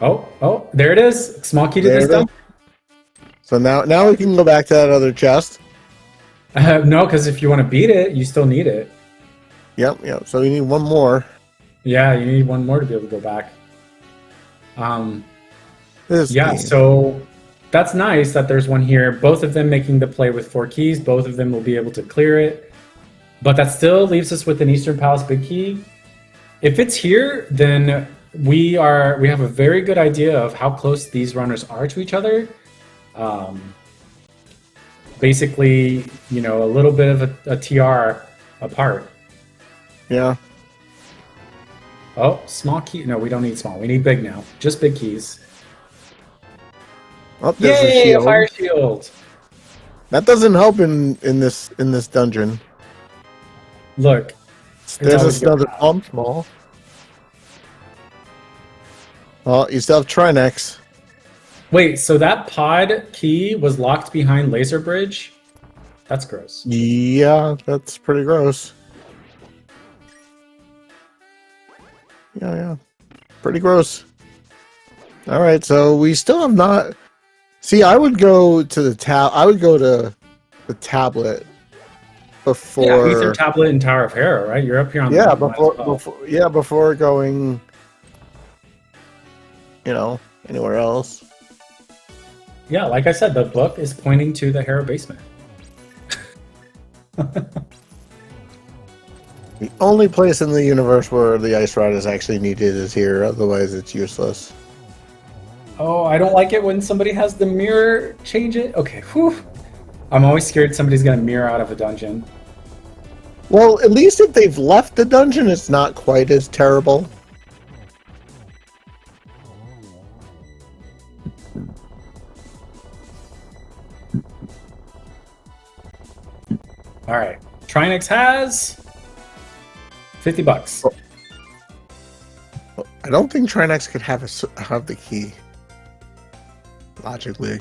Oh, there it is. Small key to this stuff. So now we can go back to that other chest. No, because if you want to beat it, you still need it. Yep. So you need one more. Yeah, you need one more to be able to go back. Game. So that's nice that there's one here. Both of them making the play with 4 keys. Both of them will be able to clear it. But that still leaves us with an Eastern Palace big key. If it's here, then we have a very good idea of how close these runners are to each other. Basically, a little bit of a TR apart. Yeah. Oh, small key. No, we don't need small. We need big now. Just big keys. Oh, there's a shield. Fire shield. That doesn't help in this dungeon. Look. There's another pump small. Oh, you still have Trinex. Wait, so that pod key was locked behind laser bridge? That's gross. Yeah, that's pretty gross. Yeah. Pretty gross. All right, so we still have not. See, I would go to the tablet before. Yeah, Ether tablet and Tower of Hera, right? You're up here on the before going. Anywhere else. Yeah, like I said, the book is pointing to the Hera basement. The only place in the universe where the ice rod is actually needed is here, otherwise it's useless. Oh, I don't like it when somebody has the mirror change it. Okay, whew. I'm always scared somebody's gonna mirror out of a dungeon. Well, at least if they've left the dungeon, it's not quite as terrible. All right, Trinex has $50. I don't think Trinex could have the key. Logically, I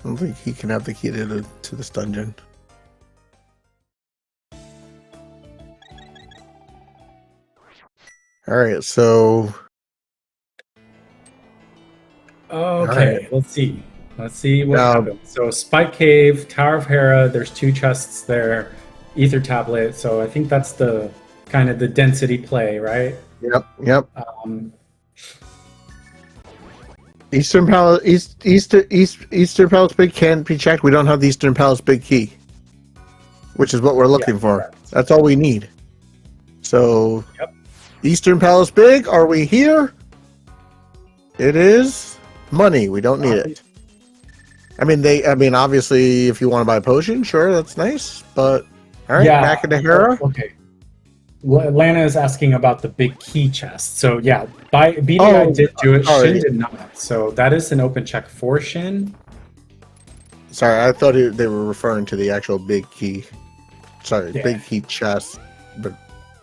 don't think he can have the key to this dungeon. All right, so. Okay, right. let's see. Let's see what happens. So Spike Cave, Tower of Hera. There's 2 chests there. Ether Tablet. So I think that's the kind of the density play, right? Yep. Eastern Palace, Eastern Palace Big can't be checked. We don't have the Eastern Palace Big key, which is what we're looking for. Correct. That's all we need. So, Eastern Palace Big, are we here? It is money. We don't need it. I mean, obviously, if you want to buy a potion, sure, that's nice. But all right, back into Hera. Okay. Well, Lana is asking about the big key chest. So yeah, BDI did do it. Shin did not. So that is an open check for Shin. Sorry, I thought they were referring to the actual big key. Sorry, big key chest. But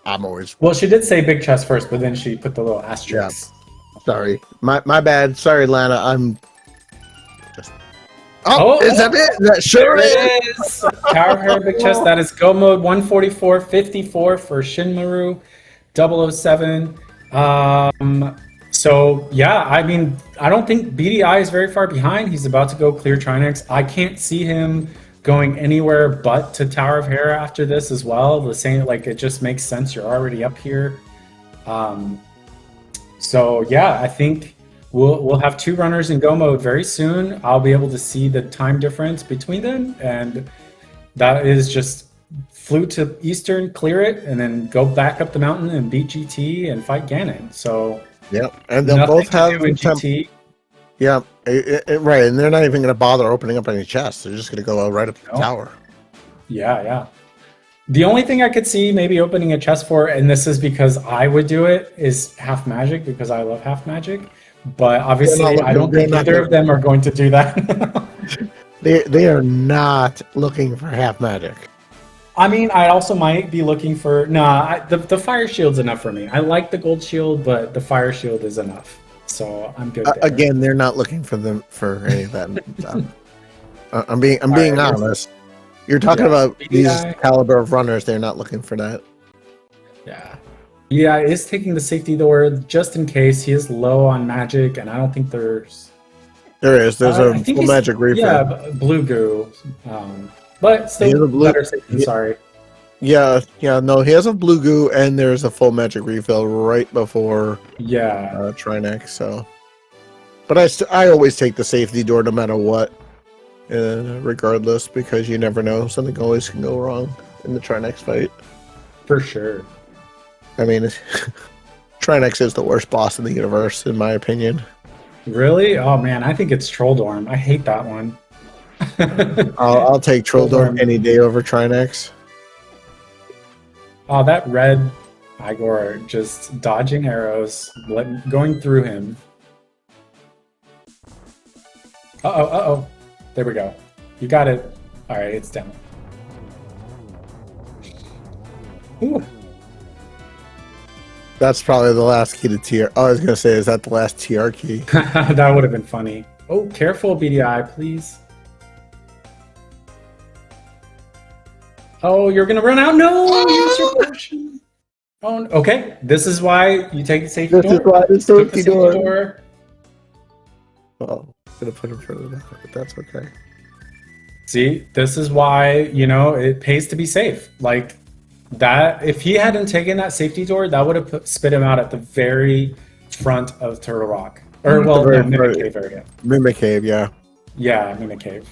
I'm always. Well, she did say big chest first, but then she put the little asterisk. Yeah. Sorry, my bad. Sorry, Lana. I'm. Is that it? That sure is. Tower of Hera big chest. That is go mode 144.54 for Shinmaru 007. So yeah, I mean, I don't think BDI is very far behind. He's about to go clear Trinex. I can't see him going anywhere but to Tower of Hera after this as well. The same, like, it just makes sense. You're already up here. So yeah, I think we'll have 2 runners in go mode very soon. I'll be able to see the time difference between them, and that is just flew to Eastern, clear it, and then go back up the mountain and beat GT and fight Ganon. So and they'll both have GT. Yeah, right, and they're not even going to bother opening up any chests. They're just going to go right up the tower. Yeah. The only thing I could see maybe opening a chest for, and this is because I would do it, is half magic, because I love half magic. But obviously, I don't think either of them are going to do that. They are not looking for half magic. I mean, I also might be looking for... the fire shield's enough for me. I like the gold shield, but the fire shield is enough. So I'm good there. Again, they're not looking for any of that. I'm being honest. You're talking about these caliber of runners. They're not looking for that. Yeah, is taking the safety door just in case. He is low on magic, and I don't think there's... There's a full magic refill. Yeah, blue goo. But still better safe than sorry. Yeah, no, he has a blue goo, and there's a full magic refill right before Trinex, so... But I always take the safety door no matter what, regardless, because you never know. Something always can go wrong in the Trinex fight. For sure. I mean, Trinex is the worst boss in the universe, in my opinion. Really? Oh man, I think it's Trolldorm. I hate that one. I'll take Trolldorm any day over Trinex. Oh, that red Igor just dodging arrows, going through him. Uh-oh. There we go. You got it. All right, it's down. Ooh. That's probably the last key to TR. Oh, I was going to say, is that the last TR key? That would have been funny. Oh, careful, BDI, please. Oh, you're going to run out? No! Use your potion. Oh, okay. This is why you take the safety door. This is why the safety door. Oh, I'm going to put him further down, but that's okay. See, this is why, it pays to be safe. Like, that, if he hadn't taken that safety door, that would have spit him out at the very front of Turtle Rock. Or, Mimic Cave area. Mimic Cave, yeah. Yeah, Mimic Cave.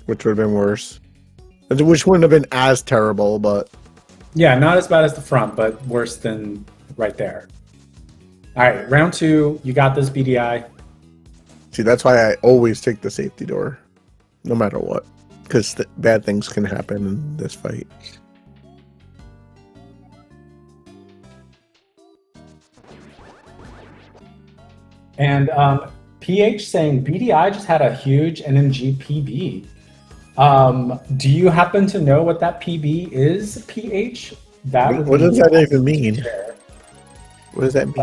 Which would have been worse. Which wouldn't have been as terrible, but... Yeah, not as bad as the front, but worse than right there. All right, round 2. You got this, BDI. See, that's why I always take the safety door. No matter what. because bad things can happen in this fight. And PH saying BDI just had a huge NMG PB. Do you happen to know what that PB is, PH? What does that even mean? What does that mean?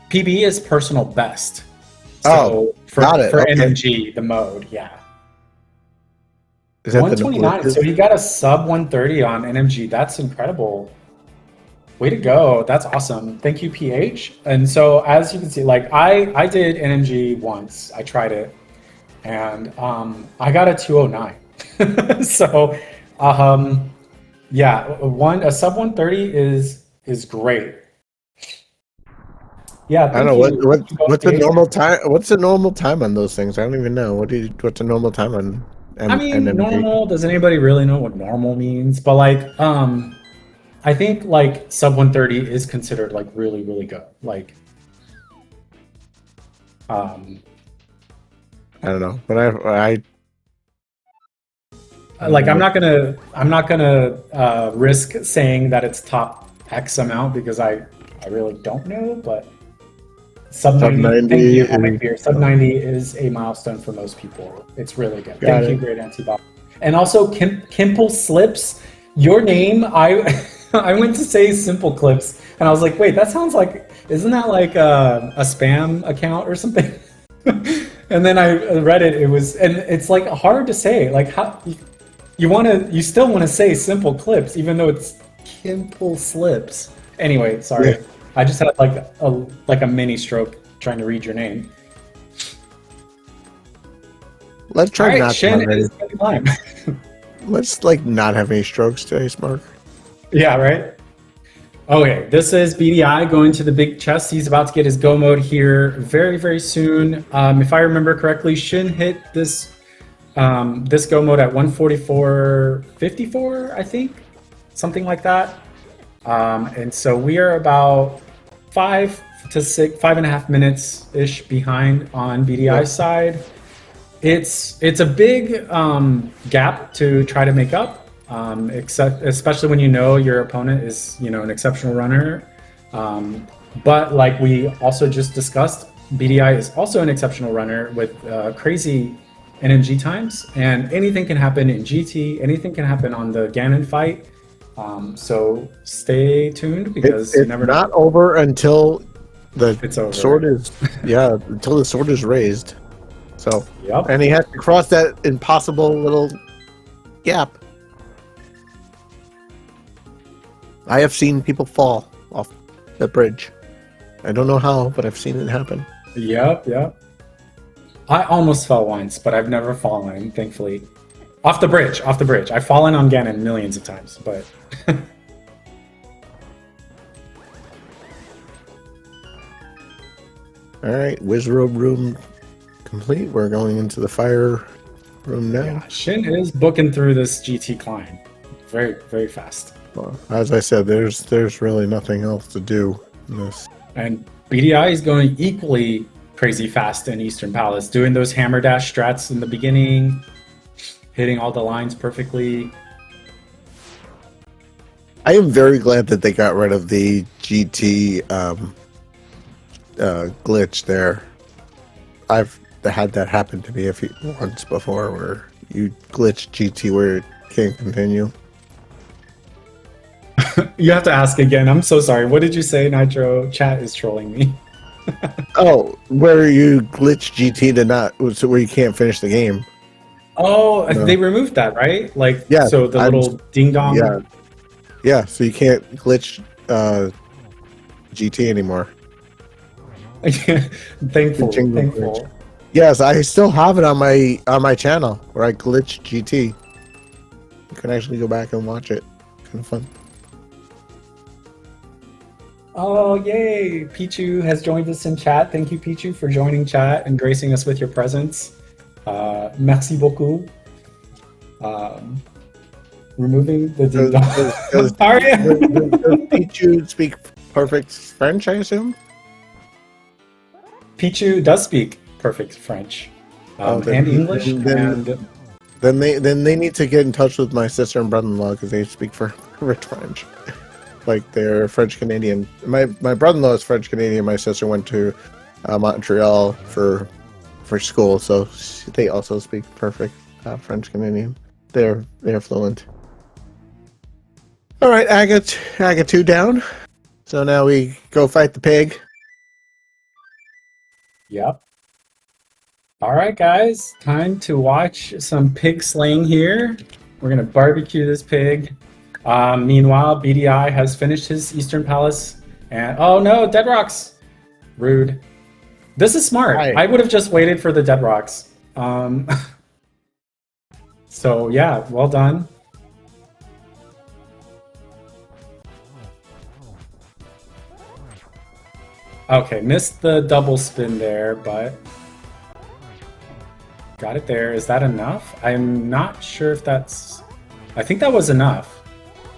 PB is personal best. So for okay. NMG, the mode, yeah. Is that 129. So he got a sub 130 on NMG. That's incredible. Way to go. That's awesome. Thank you, PH. And so as you can see, like I did NMG once. I tried it. And I got a 209. So yeah, a sub 130 is great. Yeah, I don't know what's the normal time. What's the normal time on those things? I don't even know. What's the normal time on? NMG? Normal. Does anybody really know what normal means? But like, I think like sub 130 is considered like really, really good. Like, I don't know, but I like I'm not gonna risk saying that it's top X amount because I really don't know, but sub 90. Thank you, Epic Beer. Sub 90 is a milestone for most people. It's really good. Thank you, Great Antibody. And also Kimple Slips, your name, I went to say Simple Clips and I was like, wait, that sounds like, isn't that like a spam account or something? And then I read it, and it's like hard to say, like how you still want to say Simple Clips even though it's Kimple Slips. Anyway, sorry. Yeah. I just had like a mini stroke trying to read your name. Let's try not to climb. Let's like not have any strokes today, Smart. Yeah, right. Okay, this is BDI going to the big chest. He's about to get his go mode here very, very soon. If I remember correctly, Shin hit this go mode at 144.54, I think, something like that. And so we are about 5.5 minutes ish behind on BDI's side. It's a big gap to try to make up. Especially when you know your opponent is an exceptional runner, but like we also just discussed, BDI is also an exceptional runner with crazy NMG times, and anything can happen in GT, anything can happen on the Ganon fight, so stay tuned because it's not over until the sword is until the sword is raised. So yep. And he has to cross that impossible little gap. I have seen people fall off the bridge. I don't know how, but I've seen it happen. Yep. I almost fell once, but I've never fallen, thankfully. Off the bridge. I've fallen on Ganon millions of times, but... Alright, Wizrobe room complete. We're going into the fire room now. Yeah, Shin is booking through this GT climb very, very fast. Well, as I said, there's really nothing else to do in this. And BDI is going equally crazy fast in Eastern Palace, doing those hammer dash strats in the beginning, hitting all the lines perfectly. I am very glad that they got rid of the GT glitch there. I've had that happen to me once before, where you glitch GT where it can't continue. You have to ask again. I'm so sorry. What did you say, Nitro? Chat is trolling me. Oh, where you glitch GT so where you can't finish the game. Oh, no. They removed that, right? Like, yeah. So the little ding dong. Yeah. So you can't glitch GT anymore. Thankful. Yes, I still have it on my channel where I glitch GT. You can actually go back and watch it. Kind of fun. Oh, yay! Pichu has joined us in chat. Thank you, Pichu, for joining chat and gracing us with your presence. Merci beaucoup. Removing the ding dong. Does Pichu speak perfect French, I assume? Pichu does speak perfect French and English. Then Then they need to get in touch with my sister and brother-in-law because they speak perfect French. Like they're French Canadian. My brother-in-law is French Canadian. My sister went to Montreal for school, so they also speak perfect French Canadian. They're fluent. All right, I got 2 down. So now we go fight the pig. Yep. All right, guys, time to watch some pig slaying here. We're gonna barbecue this pig. Meanwhile, BDI has finished his Eastern Palace, and oh no, dead rocks! Rude. This is smart. I would have just waited for the dead rocks. So yeah, well done. Okay, missed the double spin there, but got it there. Is that enough? I'm not sure if that's... I think that was enough.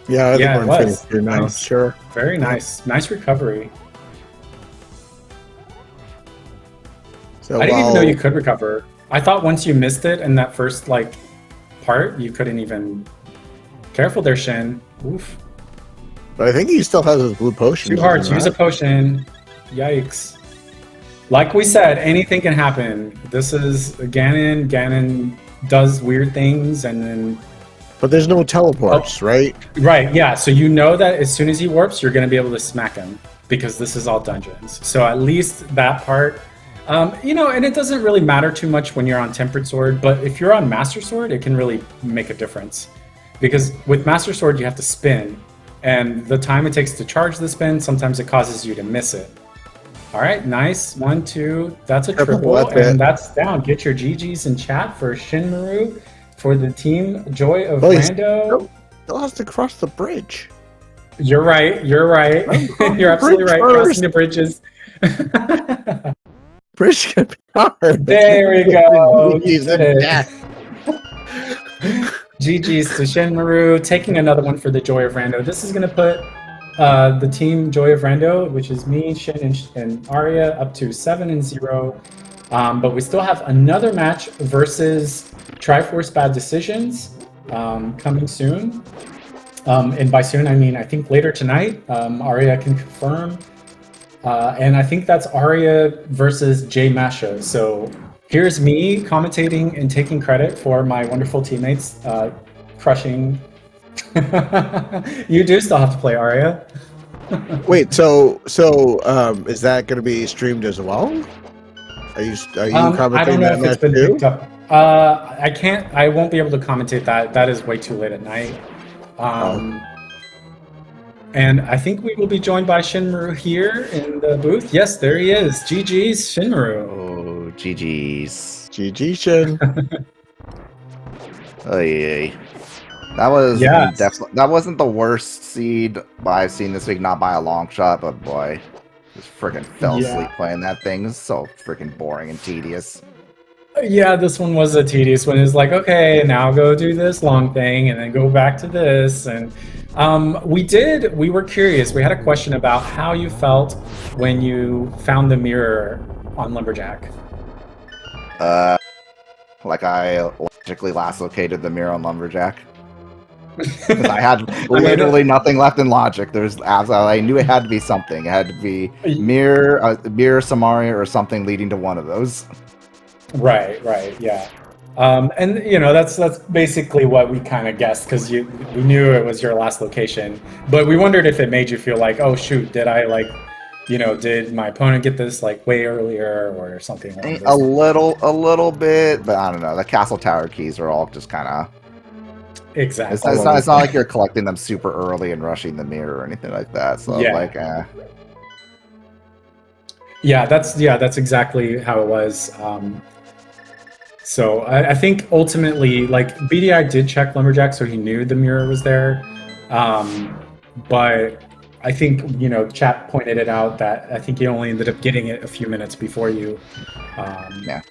Yeah, I think it we're was. finished here now. Nice. Sure. Very nice. Nice recovery. So I didn't even know you could recover. I thought once you missed it in that first part, you couldn't even... Careful there, Shin. Oof. But I think he still has his blue potion. 2 hearts. Use a potion. Yikes. Like we said, anything can happen. This is Ganon. Ganon does weird things and then... But there's no teleports, right? Right, yeah. So you know that as soon as he warps, you're going to be able to smack him because this is all dungeons. So at least that part... you know, and it doesn't really matter too much when you're on Tempered Sword, but if you're on Master Sword, it can really make a difference. Because with Master Sword, you have to spin, and the time it takes to charge the spin, sometimes it causes you to miss it. All right, nice. 1, 2, that's a triple, and that's down. Get your GGs in chat for Shinmaru, for the team Joy of Rando. Still has to cross the bridge. You're right, you're right. You're absolutely right, crossing the bridges. Bridge can be hard. There we go. GG's to Shinmaru, taking another one for the Joy of Rando. This is going to put the team Joy of Rando, which is me, Shin, and Arya, up to 7-0. But we still have another match versus Triforce Bad Decisions coming soon. And by soon, I mean, I think later tonight. Arya can confirm. And I think that's Arya versus Jay Masha. So here's me commentating and taking credit for my wonderful teammates crushing. You do still have to play Arya. Wait, so is that going to be streamed as well? Are you commentating? I don't know that if it's been picked up. I can't. I won't be able to commentate that. That is way too late at night. And I think we will be joined by Shinmaru here in the booth. Yes, there he is. GG's, Shinmaru. Oh, GG's. GG, Shin. Oh, yeah. That was definitely, that wasn't the worst seed I've seen this week, not by a long shot, but boy, just freaking fell asleep playing that thing. It's so freaking boring and tedious. Yeah, this one was a tedious one. It's like, okay, now go do this long thing and then go back to this. And we were curious. We had a question about how you felt when you found the mirror on Lumberjack. Like I logically last located the mirror on Lumberjack. Because I had literally nothing left in logic. I knew it had to be something. It had to be mirror Samaria or something leading to one of those. Right, yeah. And you know that's basically what we kind of guessed because we knew it was your last location, but we wondered if it made you feel like, oh shoot, did I did my opponent get this way earlier or something like this? A little bit, but I don't know. The castle tower keys are all just kind of exactly. It's not like you're collecting them super early and rushing the mirror or anything like that. So yeah, that's exactly how it was. So I think ultimately, BDI did check Lumberjack, so he knew the mirror was there. But I think, chat pointed it out that I think he only ended up getting it a few minutes before you. Yeah.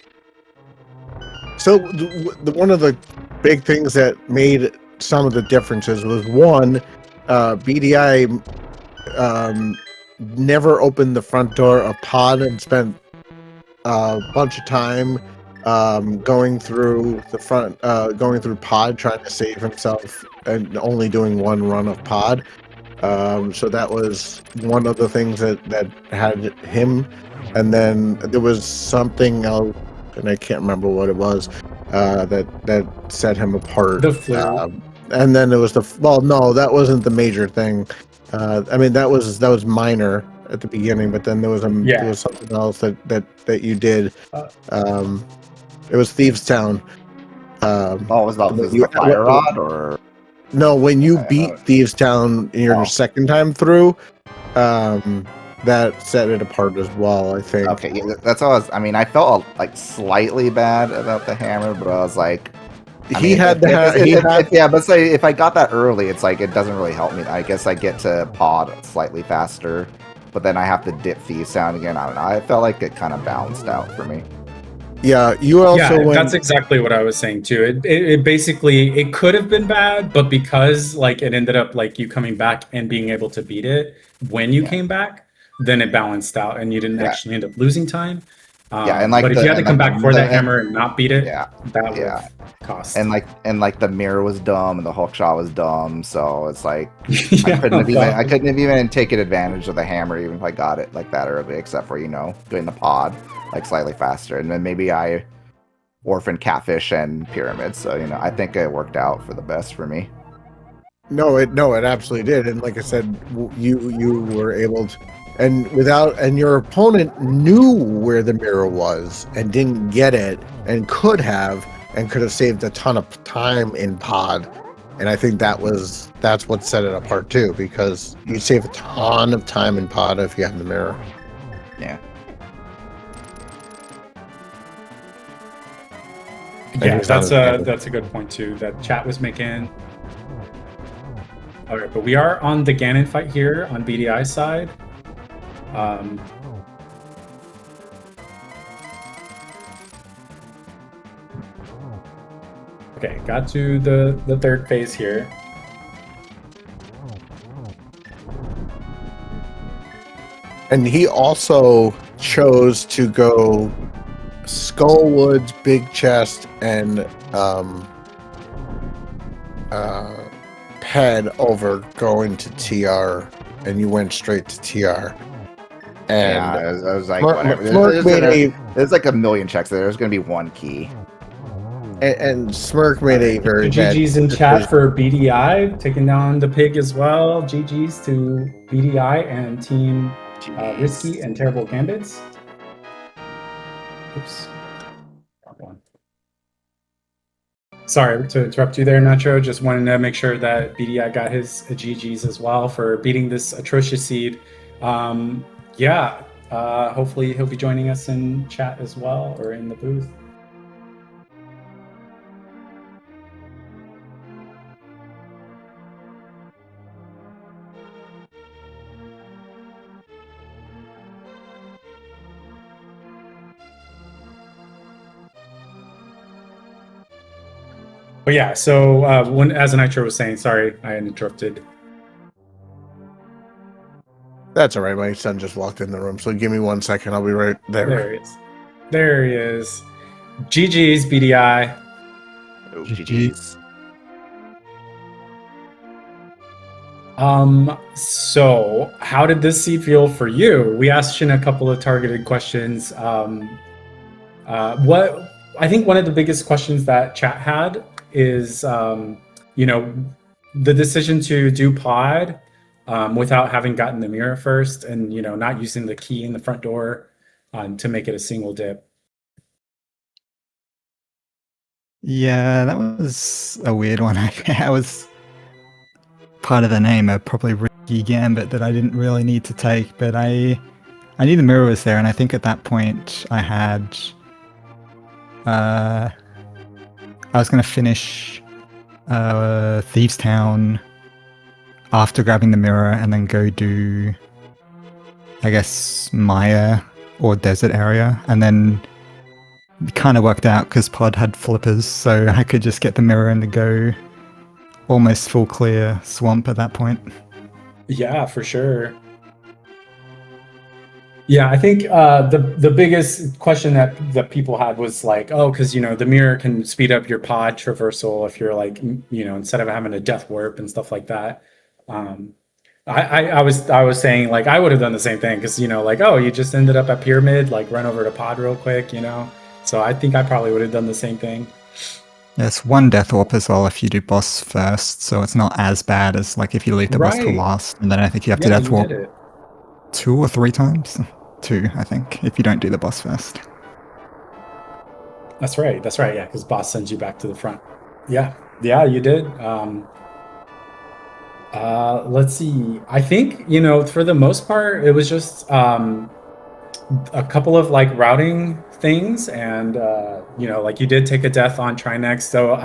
So one of the big things that made some of the differences was one, BDI never opened the front door of Pod and spent a bunch of time going through the front, going through pod, trying to save himself, and only doing one run of pod. So that was one of the things that had him. And then there was something else, and I can't remember what it was, that set him apart. The flu. And then it was no, that wasn't the major thing. I mean, that was minor at the beginning, but then there was something else that you did. It was Thieves Town. Was the fire rod or? No, when you beat Thieves Town your second time through, that set it apart as well, I think. Okay, yeah, that's all. I felt like slightly bad about the hammer, but I was like, but say if I got that early, it's like it doesn't really help me. I guess I get to pod slightly faster, but then I have to dip Thieves Town again. I don't know. I felt like it kind of balanced out for me. Yeah, you also that's exactly what I was saying too. It basically it could have been bad, but because like it ended up like you coming back and being able to beat it when you came back, then it balanced out and you didn't actually end up losing time. And like, but if you had to come back for that hammer and not beat it, that would cost. And like the mirror was dumb and the hook shot was dumb, so it's like I couldn't have even taken advantage of the hammer even if I got it like that early, except for doing the pod like slightly faster, and then maybe I orphaned catfish and pyramid. So I think it worked out for the best for me. No, it absolutely did, and like I said, you were able to. And your opponent knew where the mirror was and didn't get it and could have saved a ton of time in pod. And I think that's what set it apart too, because you save a ton of time in pod if you have the mirror. Yeah. Yeah, that's a good point too that chat was making. All right, but we are on the Ganon fight here on BDI side. Okay, got to the third phase here. And he also chose to go Skullwoods, Big Chest, and Ped over going to TR, and you went straight to TR. And I was like, whatever. There's like a million checks there. There's going to be one key. And Smirk made a very GG's in chat for BDI, taking down the pig as well. GG's to BDI and Team Risky and Terrible Gambits. Oops. Wrong one. Sorry to interrupt you there, Nacho. Just wanted to make sure that BDI got his GG's as well for beating this atrocious seed. Hopefully he'll be joining us in chat as well, or in the booth. But yeah, so as Nitro was saying, sorry, I interrupted. That's all right. My son just walked in the room, so give me 1 second. I'll be right there. There he is. There he is. GG's, BDI. Oh, GG's. So how did this seed feel for you? We asked Shin a couple of targeted questions. What I think one of the biggest questions that chat had is, the decision to do pod without having gotten the mirror first, and not using the key in the front door to make it a single dip. Yeah, that was a weird one. I was part of the name, a probably risky gambit that I didn't really need to take, but I knew the mirror was there, and I think at that point I had I was going to finish Thieves Town after grabbing the mirror and then go do, I guess, Maya or Desert area. And then it kind of worked out because Pod had flippers, so I could just get the mirror and go almost full clear swamp at that point. Yeah, for sure. Yeah, I think the biggest question that people had was like, oh, because the mirror can speed up your pod traversal if you're like instead of having a death warp and stuff like that. Um, I was saying like I would have done the same thing because like oh you just ended up at pyramid like run over to pod real quick so I think I probably would have done the same thing. There's one death warp as well if you do boss first, so it's not as bad as like if you leave the boss till Right. last, and then I think you have to Yeah, death you warp did it. 2 or 3 times. 2, I think, if you don't do the boss first. That's right. That's right. Yeah, because boss sends you back to the front. Yeah, yeah, you did. Let's see. I think for the most part, it was just a couple of like routing things, and like you did take a death on try next. So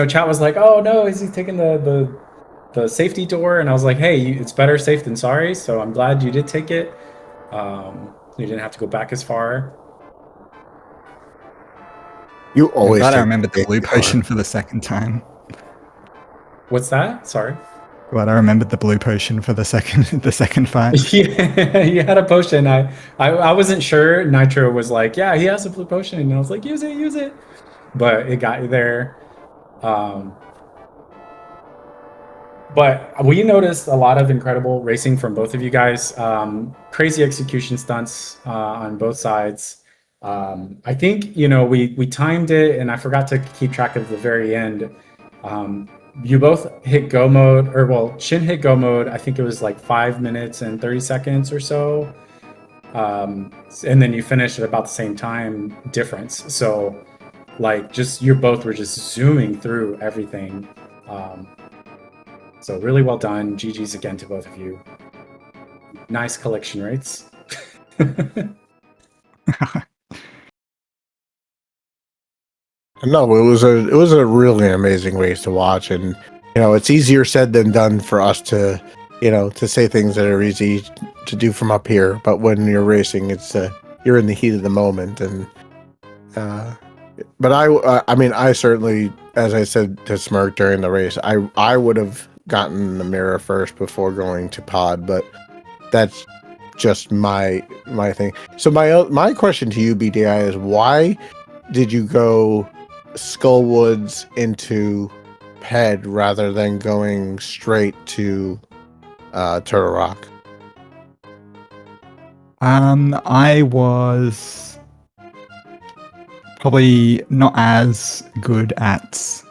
chat was like, "Oh no, is he taking the safety door?" And I was like, "Hey, it's better safe than sorry." So I'm glad you did take it. You didn't have to go back as far. You always. Glad I take remembered the blue car. potion for the second time. What's that? Sorry. Glad I remembered the blue potion for the second fight. Yeah, he had a potion. I wasn't sure. Nitro was like, "Yeah, he has a blue potion," and I was like, use it." But it got you there. But we noticed a lot of incredible racing from both of you guys. Crazy execution stunts on both sides. I think we timed it, and I forgot to keep track of the very end. You both hit go mode, or well, Shin hit go mode. I think it was like 5 minutes and 30 seconds or so, and then you finished at about the same time difference. So, like, you both were just zooming through everything. So really well done. GG's again to both of you. Nice collection rates. No, it was a really amazing race to watch, and it's easier said than done for us to to say things that are easy to do from up here. But when you're racing, it's you're in the heat of the moment, and but I mean I certainly, as I said to Smirk during the race, I would have gotten the mirror first before going to pod, but that's just my thing. So my question to you, BDI, is why did you go Skullwoods into Ped rather than going straight to Turtle Rock? I was probably not as good at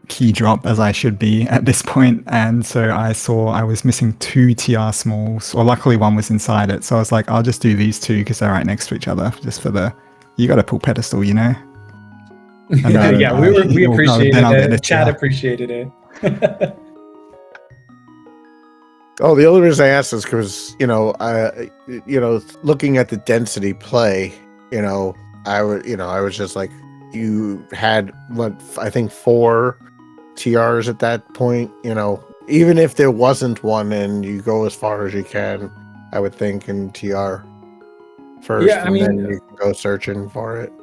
key drop as I should be at this point, and so I saw I was missing 2 TR smalls, or luckily one was inside it, so I was like, I'll just do these 2 because they're right next to each other, just for the you gotta pull pedestal, Yeah, we appreciated it. Chat TR. appreciated it. Oh, the only reason I asked is because looking at the density play, I was just like, you had what I think 4 TRs at that point. Even if there wasn't one, and you go as far as you can, I would think in TR first, Yeah, I mean, then you can go searching for it.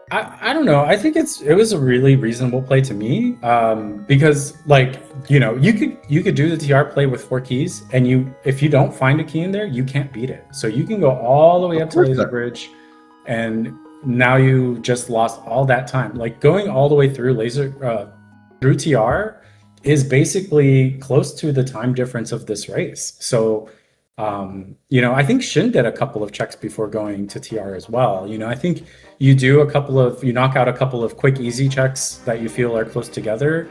I don't know. I think it was a really reasonable play to me, because like you could do the TR play with 4 keys, and if you don't find a key in there, you can't beat it. So you can go all the way up to Laser Bridge, and now you just lost all that time. Like going all the way through through TR is basically close to the time difference of this race. So I think Shin did a couple of checks before going to TR as well. I think you knock out a couple of quick, easy checks that you feel are close together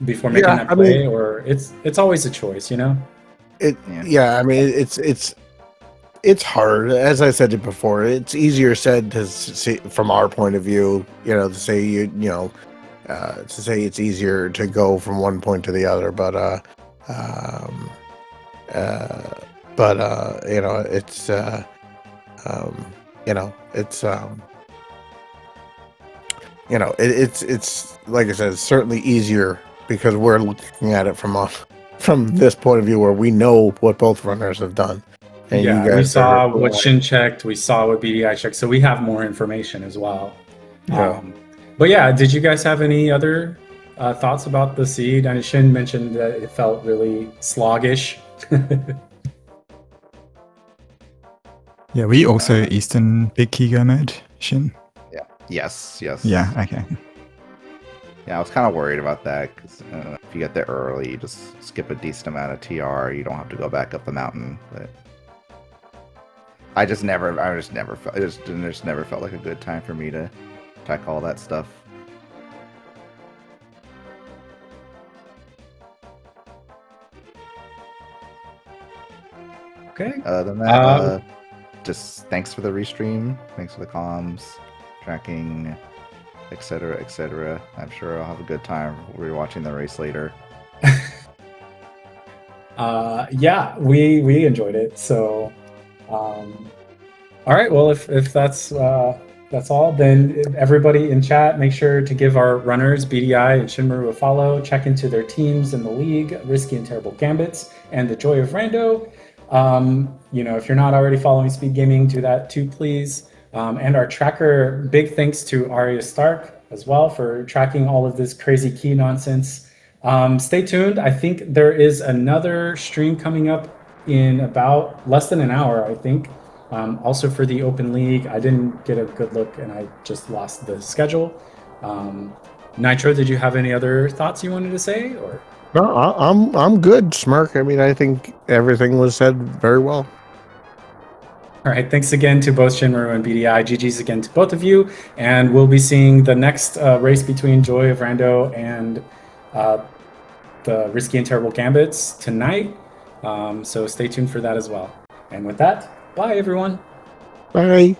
before making that play, or it's always a choice, I mean, it's hard. As I said it before, it's easier said to see from our point of view, to say to say it's easier to go from one point to the other, but it's it's like I said, it's certainly easier because we're looking at it from this point of view where we know what both runners have done. And yeah, we saw what Shin checked, we saw what BDI checked, so we have more information as well. Yeah. But yeah, did you guys have any other thoughts about the seed? And Shin mentioned that it felt really sluggish. Yeah, were you also Eastern Big Kigo mode, Shin? Yes. Yeah, okay. Yeah, I was kind of worried about that because if you get there early, you just skip a decent amount of TR. You don't have to go back up the mountain. But I just never felt like a good time for me to check all that stuff. Okay. Other than that, just thanks for the restream. Thanks for the comms, tracking, etc., etc. I'm sure I'll have a good time rewatching the race later. Yeah, we enjoyed it. So, all right. Well, if that's all, then everybody in chat, make sure to give our runners BDI and Shinmaru a follow. Check into their teams in the league, Risky and Terrible Gambits, and the Joy of Rando. If you're not already following SpeedGaming, do that too, please. And our tracker, big thanks to Arya Stark as well for tracking all of this crazy key nonsense. Stay tuned. I think there is another stream coming up in about less than an hour, I think. Also for the Open League. I didn't get a good look and I just lost the schedule. Nitro, did you have any other thoughts you wanted to say? Or No, I'm good, Smirk. I mean, I think everything was said very well. all right, thanks again to both Shinmaru and BDI. GG's again to both of you. And we'll be seeing the next race between Joy of Rando and the Risky and Terrible Gambits tonight. So stay tuned for that as well. And with that, bye everyone. Bye.